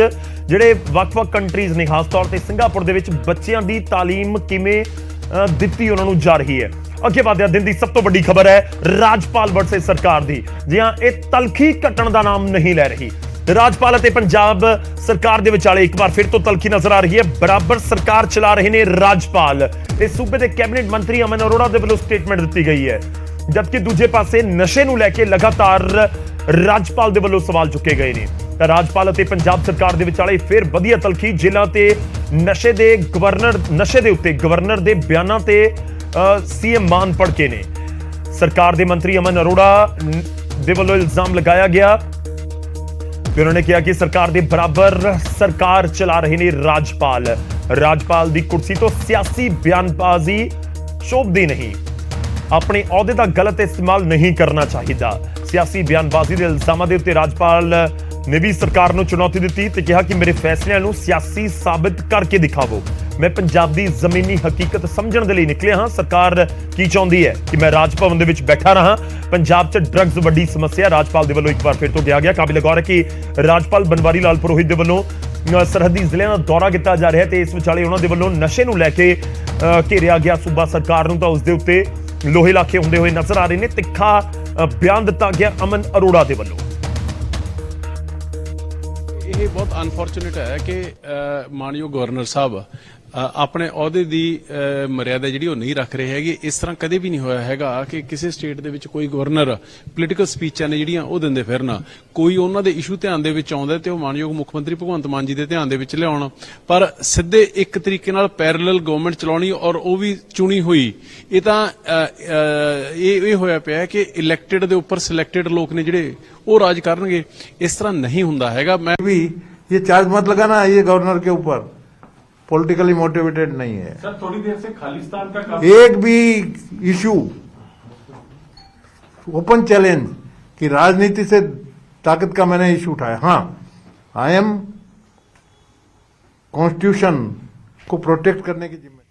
ਜਿਹੜੇ ਵੱਖ-ਵੱਖ ਕੰਟਰੀਜ਼ ਨੇ, ਖਾਸ ਤੌਰ ਤੇ ਸਿੰਗਾਪੁਰ ਦੇ ਵਿੱਚ ਬੱਚਿਆਂ ਦੀ ਤਾਲੀਮ ਕਿਵੇਂ ਦਿੱਤੀ ਉਹਨਾਂ ਨੂੰ ਜਾ ਰਹੀ ਹੈ। ਅੱਗੇ ਵਧਿਆ ਦਿਨ ਦੀ ਸਭ ਤੋਂ ਵੱਡੀ ਖਬਰ ਹੈ ਰਾਜਪਾਲ ਵਰਸਸ ਸਰਕਾਰ ਦੀ। ਜੀ ਹਾਂ, ਇਹ ਤਲਖੀ ਕੱਟਣ ਦਾ ਨਾਮ ਨਹੀਂ ਲੈ ਰਹੀ। ਰਾਜਪਾਲ ਅਤੇ ਪੰਜਾਬ ਸਰਕਾਰ ਦੇ ਵਿਚਾਲੇ ਇੱਕ ਵਾਰ ਫਿਰ ਤੋਂ ਤਲਖੀ ਨਜ਼ਰ ਆ ਰਹੀ ਹੈ। ਬਰਾਬਰ ਸਰਕਾਰ ਚਲਾ ਰਹੇ ਨੇ ਰਾਜਪਾਲ। ਇਸ ਸੂਬੇ ਦੇ ਕੈਬਨਿਟ ਮੰਤਰੀ ਅਮਨ ਅਰੋੜਾ ਦੇ ਵੱਲੋਂ ਸਟੇਟਮੈਂਟ ਦਿੱਤੀ ਗਈ ਹੈ, ਜਦਕਿ ਦੂਜੇ ਪਾਸੇ ਨਸ਼ੇ ਨੂੰ ਲੈ ਕੇ ਲਗਾਤਾਰ ਰਾਜਪਾਲ ਦੇ ਵੱਲੋਂ ਸਵਾਲ ਚੁੱਕੇ ਗਏ ਨੇ। ਤਾਂ ਰਾਜਪਾਲ ਅਤੇ ਪੰਜਾਬ ਸਰਕਾਰ ਦੇ ਵਿਚਾਲੇ ਫਿਰ ਵਧੀਆ ਤਲਖੀ। ਜ਼ਿਲ੍ਹਾ ਤੇ ਨਸ਼ੇ ਦੇ ਉੱਤੇ ਗਵਰਨਰ ਦੇ ਬਿਆਨਾਂ ਤੇ ਸੀਐਮ ਮਾਨ ਭੜਕੇ ਨੇ। ਸਰਕਾਰ ਦੇ ਮੰਤਰੀ ਅਮਨ ਅਰੋੜਾ ਦੇ ਵੱਲੋਂ ਇਲਜ਼ਾਮ ਲਗਾਇਆ ਗਿਆ ਕਿ ਉਹਨਾਂ ਨੇ ਕਿਹਾ ਕਿ ਸਰਕਾਰ ਦੇ ਬਰਾਬਰ ਸਰਕਾਰ ਚਲਾ ਰਹੇ ਨੇ ਰਾਜਪਾਲ। ਰਾਜਪਾਲ ਦੀ ਕੁਰਸੀ ਤੋਂ ਸਿਆਸੀ ਬਿਆਨਬਾਜ਼ੀ ਸ਼ੋਭਦੀ ਨਹੀਂ, ਆਪਣੇ ਅਹੁਦੇ ਦਾ ਗਲਤ ਇਸਤੇਮਾਲ ਨਹੀਂ ਕਰਨਾ ਚਾਹੀਦਾ। ਸਿਆਸੀ ਬਿਆਨਬਾਜ਼ੀ ਦੇ ਇਲਜ਼ਾਮਾਂ ਦੇ ਉੱਤੇ ਰਾਜਪਾਲ ਨੇ ਵੀ ਸਰਕਾਰ ਨੂੰ ਚੁਣੌਤੀ ਦਿੱਤੀ ਤੇ ਕਿਹਾ ਕਿ ਮੇਰੇ ਫੈਸਲਿਆਂ ਨੂੰ ਸਿਆਸੀ ਸਾਬਿਤ ਕਰਕੇ ਦਿਖਾਵੋ। ਮੈਂ ਪੰਜਾਬ ਦੀ ਜ਼ਮੀਨੀ ਹਕੀਕਤ ਸਮਝਣ ਦੇ ਲਈ ਨਿਕਲਿਆ ਹਾਂ। ਸਰਕਾਰ ਕੀ ਚਾਹੁੰਦੀ ਹੈ ਕਿ ਮੈਂ ਰਾਜ ਭਵਨ ਦੇ ਵਿੱਚ ਬੈਠਾ ਰਹਾ। ਪੰਜਾਬ 'ਚ ਡਰੱਗਸ ਵੱਡੀ ਸਮੱਸਿਆ, ਰਾਜਪਾਲ ਦੇ ਵੱਲੋਂ ਇੱਕ ਵਾਰ ਫਿਰ ਤੋਂ ਕਿਹਾ ਗਿਆ। ਕਾਬਿਲ ਗੌਰ ਹੈ ਕਿ ਰਾਜਪਾਲ ਬਨਵਾਰੀ ਲਾਲ ਪੁਰੋਹਿਤ ਦੇ ਵੱਲੋਂ ਸਰਹੱਦੀ ਜ਼ਿਲ੍ਹਿਆਂ ਦਾ ਦੌਰਾ ਕੀਤਾ ਜਾ ਰਿਹਾ ਤੇ ਇਸ ਵਿਚਾਲੇ ਉਹਨਾਂ ਦੇ ਵੱਲੋਂ ਨਸ਼ੇ ਨੂੰ ਲੈ ਕੇ ਘੇਰਿਆ ਗਿਆ ਸੂਬਾ ਸਰਕਾਰ ਨੂੰ, ਤਾਂ ਉਸ ਦੇ ਉੱਤੇ ਲੋਹੇ ਲਾਖੇ ਹੁੰਦੇ ਹੋਏ ਨਜ਼ਰ ਆ ਰਹੇ ਨੇ। ਤਿੱਖਾ ਬਿਆਨ ਦਿੱਤਾ ਗਿਆ ਅਮਨ ਅਰੋੜਾ ਦੇ ਵੱਲੋਂ। ਇਹ ਬਹੁਤ ਅਨਫੋਰਚੂਨੇਟ ਹੈ ਕਿ ਮਾਨਯੋਗ ਗਵਰਨਰ ਸਾਹਿਬ ਆਪਣੇ ਅਹੁਦੇ ਦੀ ਮਰਿਆਦਾ ਜਿਹੜੀ ਉਹ ਨਹੀਂ ਰੱਖ ਰਹੇ ਹੈਗੇ। ਇਸ ਤਰ੍ਹਾਂ ਕਦੇ ਵੀ ਨਹੀਂ ਹੋਇਆ ਹੈਗਾ ਕਿ ਕਿਸੇ ਸਟੇਟ ਦੇ ਵਿੱਚ ਕੋਈ ਗਵਰਨਰ ਪੋਲੀਟੀਕਲ ਸਪੀਚਾਂ ਨੇ ਜਿਹੜੀਆਂ ਉਹ ਦਿੰਦੇ ਫਿਰਨ, ਕੋਈ ਉਹਨਾਂ ਦੇ ਇਸ਼ੂ ਧਿਆਨ ਦੇ ਵਿੱਚ ਆਉਂਦਾ ਤੇ ਉਹ ਮਾਨਯੋਗ ਮੁੱਖ ਮੰਤਰੀ ਭਗਵੰਤ ਮਾਨ ਜੀ ਦੇ ਧਿਆਨ ਦੇ ਵਿੱਚ ਲਿਆਉਣ, ਪਰ ਸਿੱਧੇ ਇੱਕ ਤਰੀਕੇ ਨਾਲ ਪੈਰਲਲ ਗਵਰਨਮੈਂਟ ਚਲਾਉਣੀ ਔਰ ਉਹ ਵੀ ਚੁਣੀ ਹੋਈ, ਇਹ ਤਾਂ ਇਹ ਹੋਇਆ ਪਿਆ ਕਿ ਇਲੈਕਟਿਡ ਦੇ ਉੱਪਰ ਸਿਲੈਕਟਿਡ ਲੋਕ ਨੇ ਜਿਹੜੇ ਉਹ ਰਾਜ ਕਰਨਗੇ। ਇਸ ਤਰ੍ਹਾਂ नहीं ਹੁੰਦਾ हैगा। मैं भी ये चार्ज मत लगाना ये गवर्नर के ऊपर पॉलिटिकली मोटिवेटेड नहीं है सर। थोड़ी देर से खालिस्तान का एक भी इशू ओपन चैलेंज कि राजनीति से ताकत का मैंने इशू उठाया। हाँ, आई एम कॉन्स्टिट्यूशन को प्रोटेक्ट करने की जिम्मेदारी।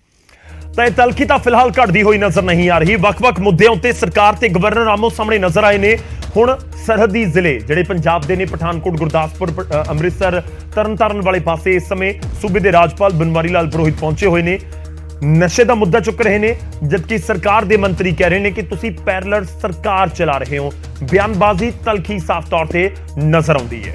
ਤਾਂ ਇਹ ਤਲਖੀ ਤਾਂ ਫਿਲਹਾਲ ਘਟਦੀ ਹੋਈ ਨਜ਼ਰ ਨਹੀਂ ਆ ਰਹੀ। ਵੱਖ-ਵੱਖ ਮੁੱਦਿਆਂ ਉੱਤੇ ਸਰਕਾਰ ਤੇ ਗਵਰਨਰ ਆਮੋ ਸਾਹਮਣੇ ਨਜ਼ਰ ਆਏ ਨੇ। ਹੁਣ ਸਰਹੱਦੀ ਜ਼ਿਲ੍ਹੇ ਜਿਹੜੇ ਪੰਜਾਬ ਦੇ ਨੇ, ਪਠਾਨਕੋਟ, ਗੁਰਦਾਸਪੁਰ, ਅੰਮ੍ਰਿਤਸਰ, ਤਰਨਤਾਰਨ ਵਾਲੇ ਪਾਸੇ ਇਸ ਸਮੇਂ ਸੂਬੇ ਦੇ ਰਾਜਪਾਲ ਬਨਵਾਰੀ ਲਾਲ ਪੁਰੋਹਿਤ ਪਹੁੰਚੇ ਹੋਏ ਨੇ, ਨਸ਼ੇ ਦਾ ਮੁੱਦਾ ਚੁੱਕ ਰਹੇ ਨੇ, ਜਦਕਿ ਸਰਕਾਰ ਦੇ ਮੰਤਰੀ ਕਹਿ ਰਹੇ ਨੇ ਕਿ ਤੁਸੀਂ ਪੈਰਲਲ ਸਰਕਾਰ ਚਲਾ ਰਹੇ ਹੋ। ਬਿਆਨਬਾਜ਼ੀ, ਤਲਖੀ ਸਾਫ਼ ਤੌਰ ਤੇ ਨਜ਼ਰ ਆਉਂਦੀ ਹੈ।